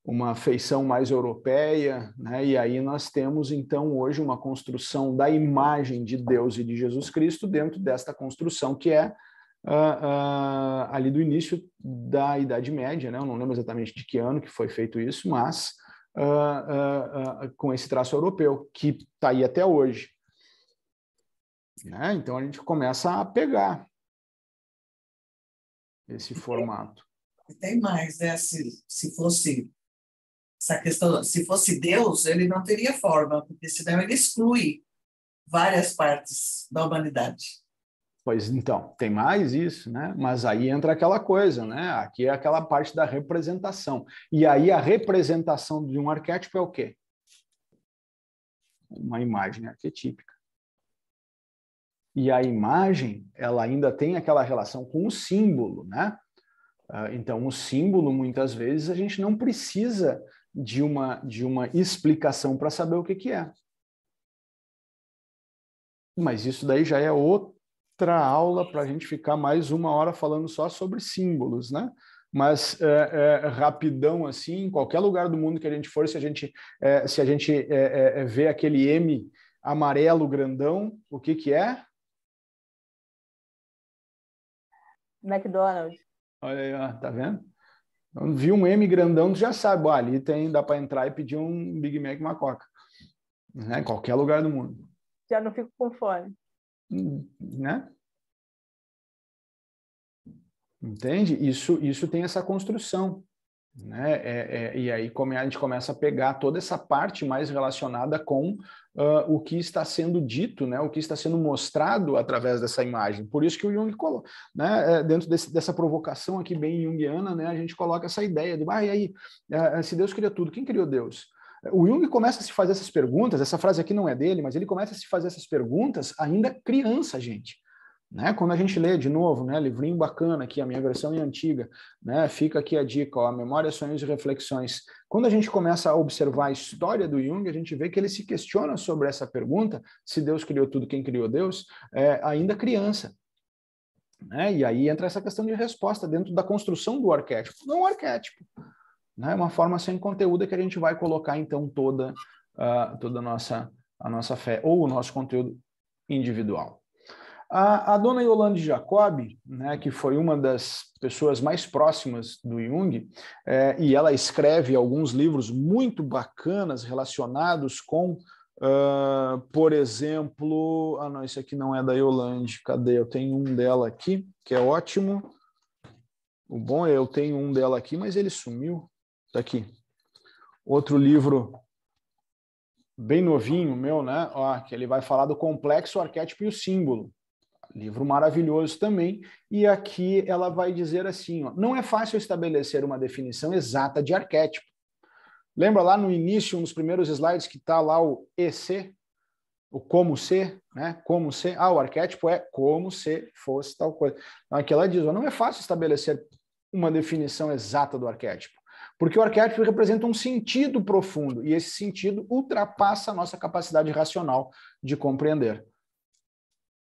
uma feição mais europeia, né? E aí nós temos, então, hoje uma construção da imagem de Deus e de Jesus Cristo dentro desta construção que é ali do início da Idade Média, né? Eu não lembro exatamente de que ano que foi feito isso, mas com esse traço europeu, que está aí até hoje. Né? Então a gente começa a pegar esse formato. E tem mais, né? Se fosse essa questão, se fosse Deus, ele não teria forma, porque senão ele exclui várias partes da humanidade. Pois então, tem mais isso, né? Mas aí entra aquela coisa, né? Aqui é aquela parte da representação. E aí a representação de um arquétipo é o quê? Uma imagem arquetípica. E a imagem, ela ainda tem aquela relação com o símbolo, né? Então, o símbolo, muitas vezes, a gente não precisa de uma explicação para saber o que é. Mas isso daí já é outra aula para a gente ficar mais uma hora falando só sobre símbolos, né? Mas rapidão assim, em qualquer lugar do mundo que a gente for, se a gente vê aquele M amarelo grandão, o que é? McDonald's. Olha aí, ó, tá vendo? Então, viu um M grandão, tu já sabe, ó, ali dá para entrar e pedir um Big Mac e uma Coca. Né? Em qualquer lugar do mundo. Já não fico com fome. Né? Entende? Isso tem essa construção. Né? E aí a gente começa a pegar toda essa parte mais relacionada com o que está sendo dito, né? O que está sendo mostrado através dessa imagem. Por isso que o Jung coloca, né? Dentro dessa provocação aqui bem junguiana, né? A gente coloca essa ideia de, e aí, se Deus cria tudo, quem criou Deus? O Jung começa a se fazer essas perguntas, essa frase aqui não é dele, mas ele começa a se fazer essas perguntas ainda criança, gente. Né? Quando a gente lê de novo, né, livrinho bacana aqui, a minha versão é antiga, né, fica aqui a dica, ó, Memórias, Sonhos e Reflexões. Quando a gente começa a observar a história do Jung, a gente vê que ele se questiona sobre essa pergunta, se Deus criou tudo, quem criou Deus, ainda criança. Né? E aí entra essa questão de resposta dentro da construção do arquétipo. Não é um arquétipo. né? Uma forma sem conteúdo é que a gente vai colocar, então, toda a nossa fé ou o nosso conteúdo individual. A dona Yolande Jacobi, né, que foi uma das pessoas mais próximas do Jung, e ela escreve alguns livros muito bacanas relacionados com, por exemplo... Ah, não, esse aqui não é da Yolande. Cadê? Eu tenho um dela aqui, que é ótimo. O bom é eu tenho um dela aqui, mas ele sumiu. Está aqui. Outro livro bem novinho meu, né? Ó, que ele vai falar do complexo, o arquétipo e o símbolo. Livro maravilhoso também, e aqui ela vai dizer assim, ó, não é fácil estabelecer uma definição exata de arquétipo. Lembra lá no início, nos primeiros slides, que está lá o EC, o como ser, né? Como ser, o arquétipo é como se fosse tal coisa. Então, aqui ela diz, ó, não é fácil estabelecer uma definição exata do arquétipo, porque o arquétipo representa um sentido profundo, e esse sentido ultrapassa a nossa capacidade racional de compreender.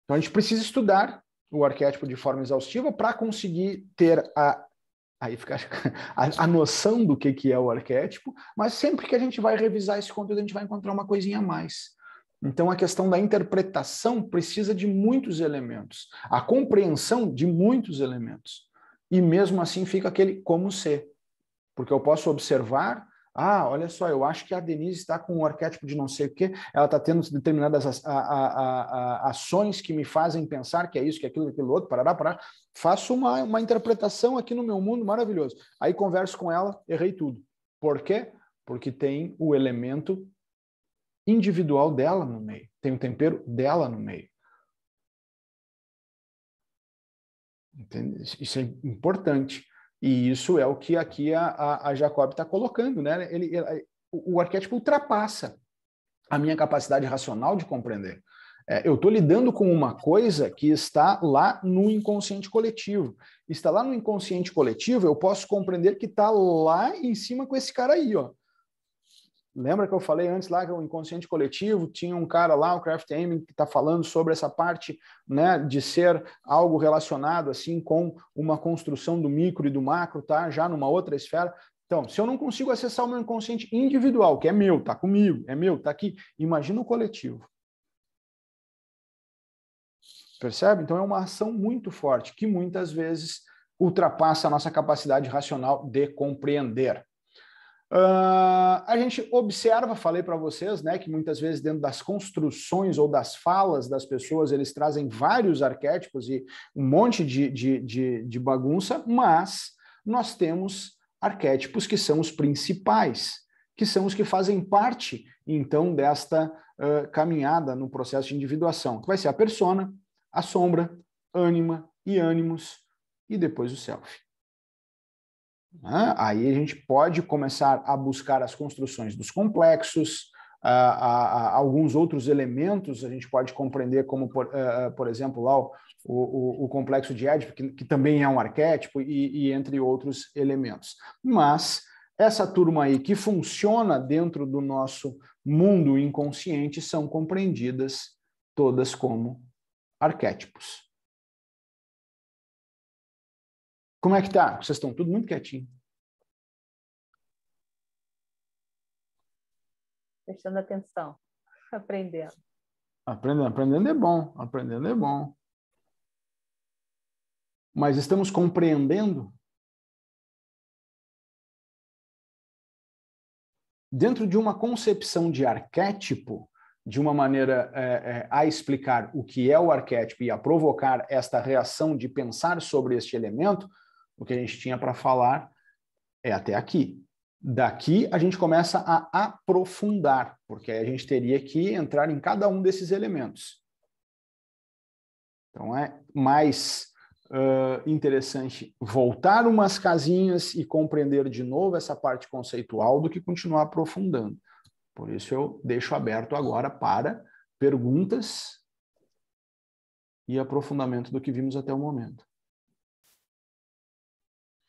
Então, a gente precisa estudar o arquétipo de forma exaustiva para conseguir ter a noção do que é o arquétipo, mas sempre que a gente vai revisar esse conteúdo, a gente vai encontrar uma coisinha a mais. Então, a questão da interpretação precisa de muitos elementos, a compreensão de muitos elementos. E mesmo assim fica aquele como ser. Porque eu posso observar... olha só, eu acho que a Denise está com um arquétipo de não sei o quê, ela está tendo determinadas ações que me fazem pensar que é isso, que é aquilo, que é aquilo outro, parará. Faço uma interpretação aqui no meu mundo maravilhoso. Aí converso com ela, errei tudo. Por quê? Porque tem o elemento individual dela no meio, tem o tempero dela no meio. Entende? Isso é importante. E isso é o que aqui a Jacobi está colocando, né? O arquétipo ultrapassa a minha capacidade racional de compreender. Eu estou lidando com uma coisa que está lá no inconsciente coletivo. Está lá no inconsciente coletivo, eu posso compreender que está lá em cima com esse cara aí, ó. Lembra que eu falei antes lá que o inconsciente coletivo tinha um cara lá, o Kraft Heyman, que está falando sobre essa parte, né, de ser algo relacionado assim com uma construção do micro e do macro, tá? Já numa outra esfera. Então, se eu não consigo acessar o meu inconsciente individual, que é meu, tá comigo, é meu, tá aqui, imagina o coletivo. Percebe? Então é uma ação muito forte, que muitas vezes ultrapassa a nossa capacidade racional de compreender. A gente observa, falei para vocês, né, que muitas vezes dentro das construções ou das falas das pessoas, eles trazem vários arquétipos e um monte de bagunça, mas nós temos arquétipos que são os principais, que são os que fazem parte, então, desta caminhada no processo de individuação, que vai ser a persona, a sombra, ânima e ânimos, e depois o self. Aí a gente pode começar a buscar as construções dos complexos, alguns outros elementos a gente pode compreender, como, por exemplo, lá o complexo de Édipo, que também é um arquétipo, e entre outros elementos. Mas essa turma aí que funciona dentro do nosso mundo inconsciente são compreendidas todas como arquétipos. Como é que tá? Vocês estão tudo muito quietinho. Prestando atenção, aprendendo. Aprendendo é bom, aprendendo é bom. Mas estamos compreendendo? Dentro de uma concepção de arquétipo, de uma maneira a explicar o que é o arquétipo e a provocar esta reação de pensar sobre este elemento, o que a gente tinha para falar é até aqui. Daqui a gente começa a aprofundar, porque a gente teria que entrar em cada um desses elementos. Então é mais interessante voltar umas casinhas e compreender de novo essa parte conceitual do que continuar aprofundando. Por isso eu deixo aberto agora para perguntas e aprofundamento do que vimos até o momento.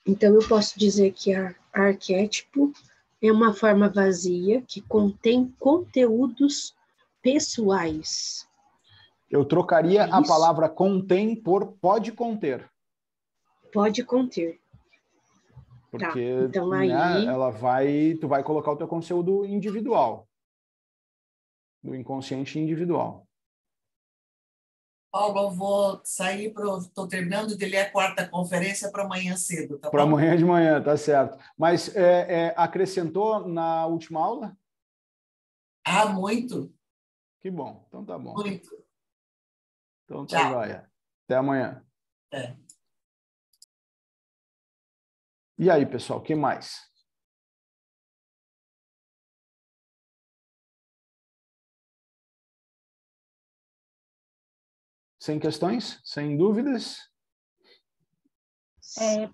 Então, eu posso dizer que arquétipo é uma forma vazia que contém conteúdos pessoais. Eu trocaria a palavra contém por pode conter. Pode conter. Porque Então, né, aí... tu vai colocar o teu conteúdo individual, do inconsciente individual. Paulo, eu vou sair, estou terminando de ler a 4ª conferência para amanhã cedo, tá Para bom? amanhã de manhã, tá certo. Mas acrescentou na última aula? Ah, muito, Que bom, então tá bom. muito. Então tá Tchau. joia. Até amanhã. É. E aí, pessoal, o que mais? Sem questões? Sem dúvidas?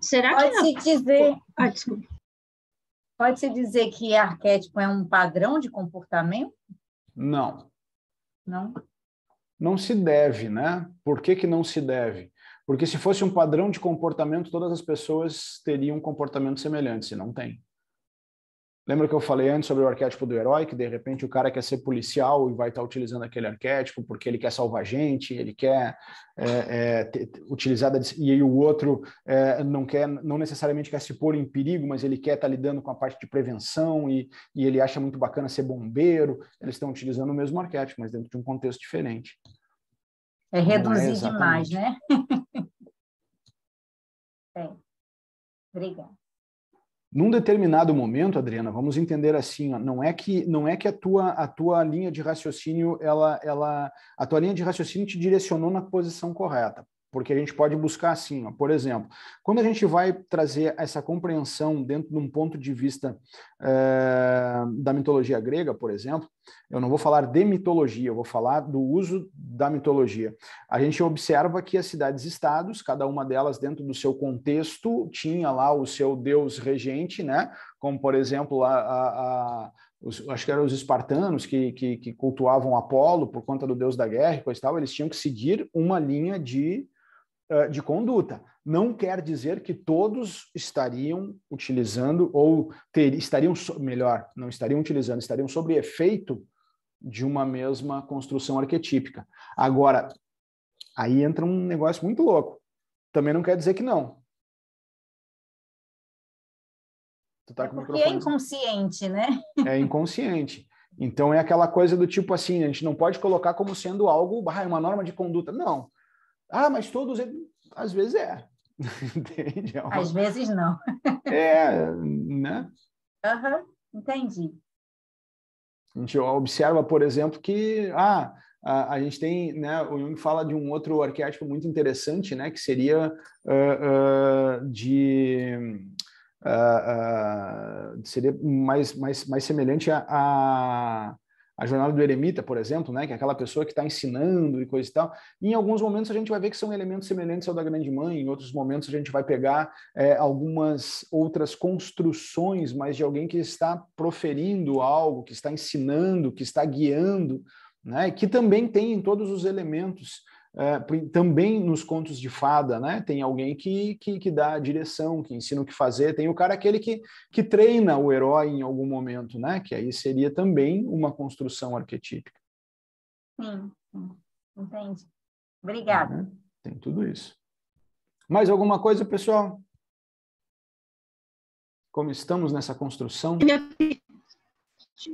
Será que... Pode-se dizer, Desculpa. pode-se dizer que arquétipo é um padrão de comportamento? Não. Não? Não se deve, né? Por que que não se deve? Porque se fosse um padrão de comportamento, todas as pessoas teriam comportamentos semelhantes, e não tem. Lembra que eu falei antes sobre o arquétipo do herói, que de repente o cara quer ser policial e vai estar utilizando aquele arquétipo porque ele quer salvar gente, ele quer utilizar, e aí o outro não necessariamente quer se pôr em perigo, mas ele quer estar lidando com a parte de prevenção e ele acha muito bacana ser bombeiro. Eles estão utilizando o mesmo arquétipo, mas dentro de um contexto diferente. É reduzir demais, né? Obrigada. Num determinado momento, Adriana, vamos entender assim, ó, não é que a tua linha de raciocínio, a tua linha de raciocínio te direcionou na posição correta, porque a gente pode buscar assim, ó, por exemplo, quando a gente vai trazer essa compreensão dentro de um ponto de vista da mitologia grega, por exemplo, eu não vou falar de mitologia, eu vou falar do uso da mitologia. A gente observa que as cidades-estados, cada uma delas dentro do seu contexto, tinha lá o seu deus regente, né? Como, por exemplo, acho que eram os espartanos que cultuavam Apolo por conta do deus da guerra e coisa e tal, eles tinham que seguir uma linha de conduta. Não quer dizer que todos estariam utilizando ou não estariam utilizando, estariam sob efeito de uma mesma construção arquetípica. Agora, aí entra um negócio muito louco. Também não quer dizer que não. Tu tá com o Porque é microfone... inconsciente, né? É inconsciente. Então é aquela coisa do tipo assim, a gente não pode colocar como sendo algo, uma norma de conduta. Não. Ah, mas todos... Às vezes é. Entende? Às vezes não. Né? Entendi. A gente observa, por exemplo, que a gente tem, né, o Jung fala de um outro arquétipo muito interessante, né, que seria seria mais semelhante a jornada do eremita, por exemplo, né, que é aquela pessoa que está ensinando e coisa e tal. E em alguns momentos a gente vai ver que são elementos semelhantes ao da grande mãe, em outros momentos a gente vai pegar algumas outras construções, mas de alguém que está proferindo algo, que está ensinando, que está guiando, né, que também tem em todos os elementos. Também nos contos de fada, né? Tem alguém que dá a direção, que ensina o que fazer, tem o cara aquele que treina o herói em algum momento, né? Que aí seria também uma construção arquetípica. Sim, entendi. Obrigada. Né? Tem tudo isso. Mais alguma coisa, pessoal? Como estamos nessa construção?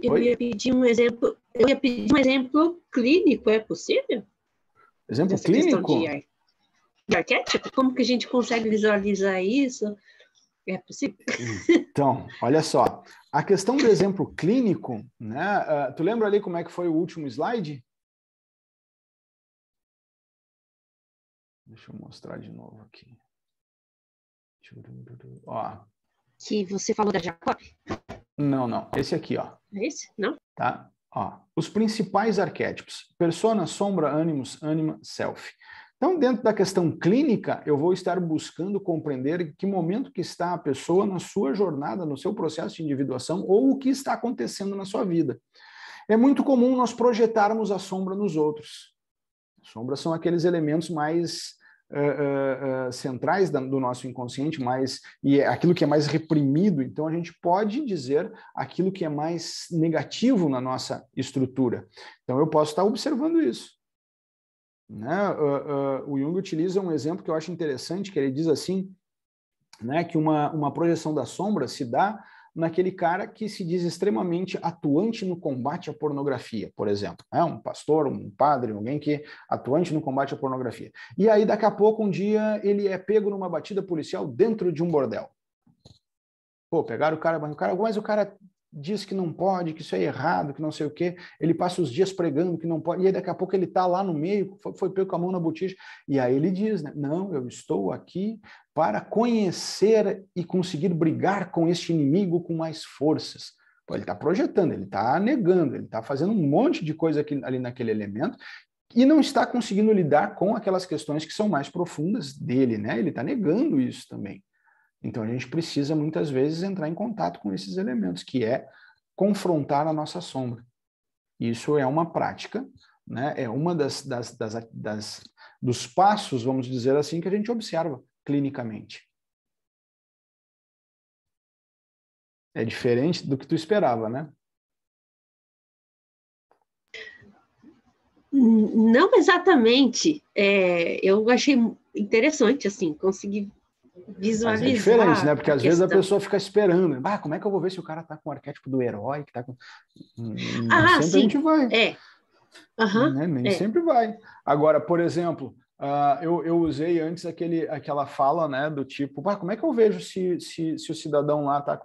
Eu ia pedir um exemplo clínico, é possível? Exemplo Dessa clínico? De arquétipo? Como que a gente consegue visualizar isso? É possível? Então, olha só. A questão do exemplo clínico, né? Tu lembra ali como é que foi o último slide? Deixa eu mostrar de novo aqui. Ó. Que você falou da Jacob? Não. Esse aqui, ó. É esse? Não? Tá? Ó, os principais arquétipos: persona, sombra, animus, anima, self. Então, dentro da questão clínica, eu vou estar buscando compreender que momento que está a pessoa na sua jornada, no seu processo de individuação, ou o que está acontecendo na sua vida. É muito comum nós projetarmos a sombra nos outros. As sombras são aqueles elementos mais centrais do nosso inconsciente, e é aquilo que é mais reprimido. Então a gente pode dizer aquilo que é mais negativo na nossa estrutura. Então eu posso estar observando isso, né? O Jung utiliza um exemplo que eu acho interessante, que ele diz assim, né, que uma projeção da sombra se dá naquele cara que se diz extremamente atuante no combate à pornografia, por exemplo. Um pastor, um padre, alguém que é atuante no combate à pornografia. E aí, daqui a pouco, um dia, ele é pego numa batida policial dentro de um bordel. Pô, pegaram o cara, mas o cara diz que não pode, que isso é errado, que não sei o quê. Ele passa os dias pregando que não pode, e aí daqui a pouco ele está lá no meio, foi pego com a mão na botija, e aí ele diz, né, não, eu estou aqui para conhecer e conseguir brigar com este inimigo com mais forças. Pô, ele está projetando, ele está negando, ele está fazendo um monte de coisa ali naquele elemento, e não está conseguindo lidar com aquelas questões que são mais profundas dele, né? Ele está negando isso também. Então, a gente precisa, muitas vezes, entrar em contato com esses elementos, que é confrontar a nossa sombra. Isso é uma prática, né? É uma dos passos, vamos dizer assim, que a gente observa clinicamente. É diferente do que tu esperava, né? Não exatamente. Eu achei interessante, assim, conseguir visualizar. Mas é diferente, né? Porque às vezes a pessoa fica esperando. Como é que eu vou ver se o cara tá com o arquétipo do herói? Que tá com... Nem sempre sim. a gente vai. Né? Nem sempre vai. Agora, por exemplo, eu usei antes aquela fala, né, do tipo, como é que eu vejo se o cidadão lá está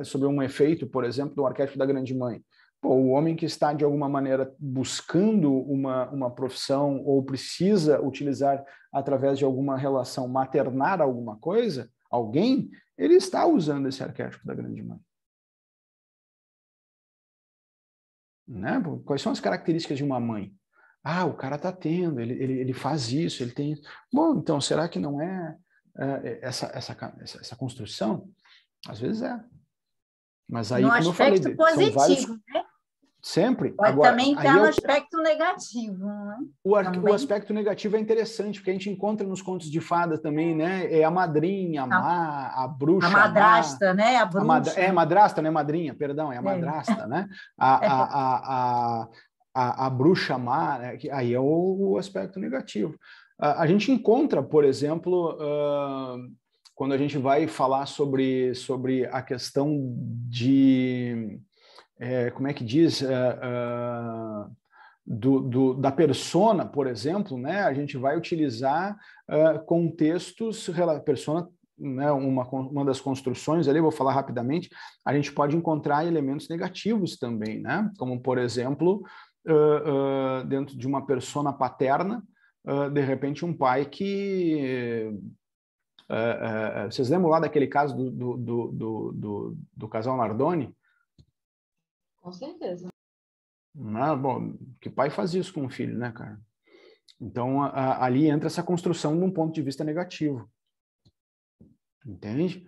sob um efeito, por exemplo, do arquétipo da grande mãe? Pô, o homem que está, de alguma maneira, buscando uma profissão ou precisa utilizar, através de alguma relação, maternar alguma coisa, alguém, ele está usando esse arquétipo da grande mãe. Né? Quais são as características de uma mãe? O cara está tendo, ele faz isso, ele tem... Bom, então, será que não é essa construção? Às vezes é. Mas aí, como eu falei, positivo, são vários... né? Sempre. Pode agora, também estar no aspecto negativo, né? O aspecto negativo é interessante, porque a gente encontra nos contos de fada também, né? É a madrinha, a bruxa. A madrasta, né? A bruxa. Madrasta, não é madrinha, perdão, é a madrasta, né? A bruxa má, né? Aí é o aspecto negativo. A gente encontra, por exemplo, quando a gente vai falar sobre a questão de... como é que diz? Da persona, por exemplo, né? A gente vai utilizar contextos... Persona, né? Uma das construções ali, vou falar rapidamente, a gente pode encontrar elementos negativos também, né? Como, por exemplo, dentro de uma persona paterna, de repente um pai que... vocês lembram lá daquele caso do casal Nardoni? Com certeza. Bom, que pai faz isso com o filho, né, cara? Então, ali entra essa construção de um ponto de vista negativo. Entende?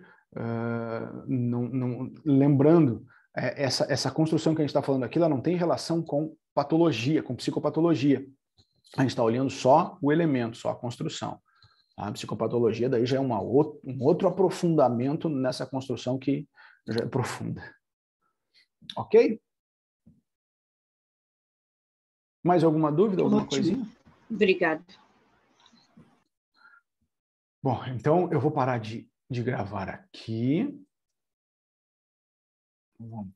Lembrando, essa construção que a gente está falando aqui, ela não tem relação com patologia, com psicopatologia. A gente está olhando só o elemento, só a construção. A psicopatologia daí já é um outro aprofundamento nessa construção que já é profunda. Ok? Mais alguma dúvida, alguma coisinha? Obrigada. Bom, então eu vou parar de gravar aqui. Vamos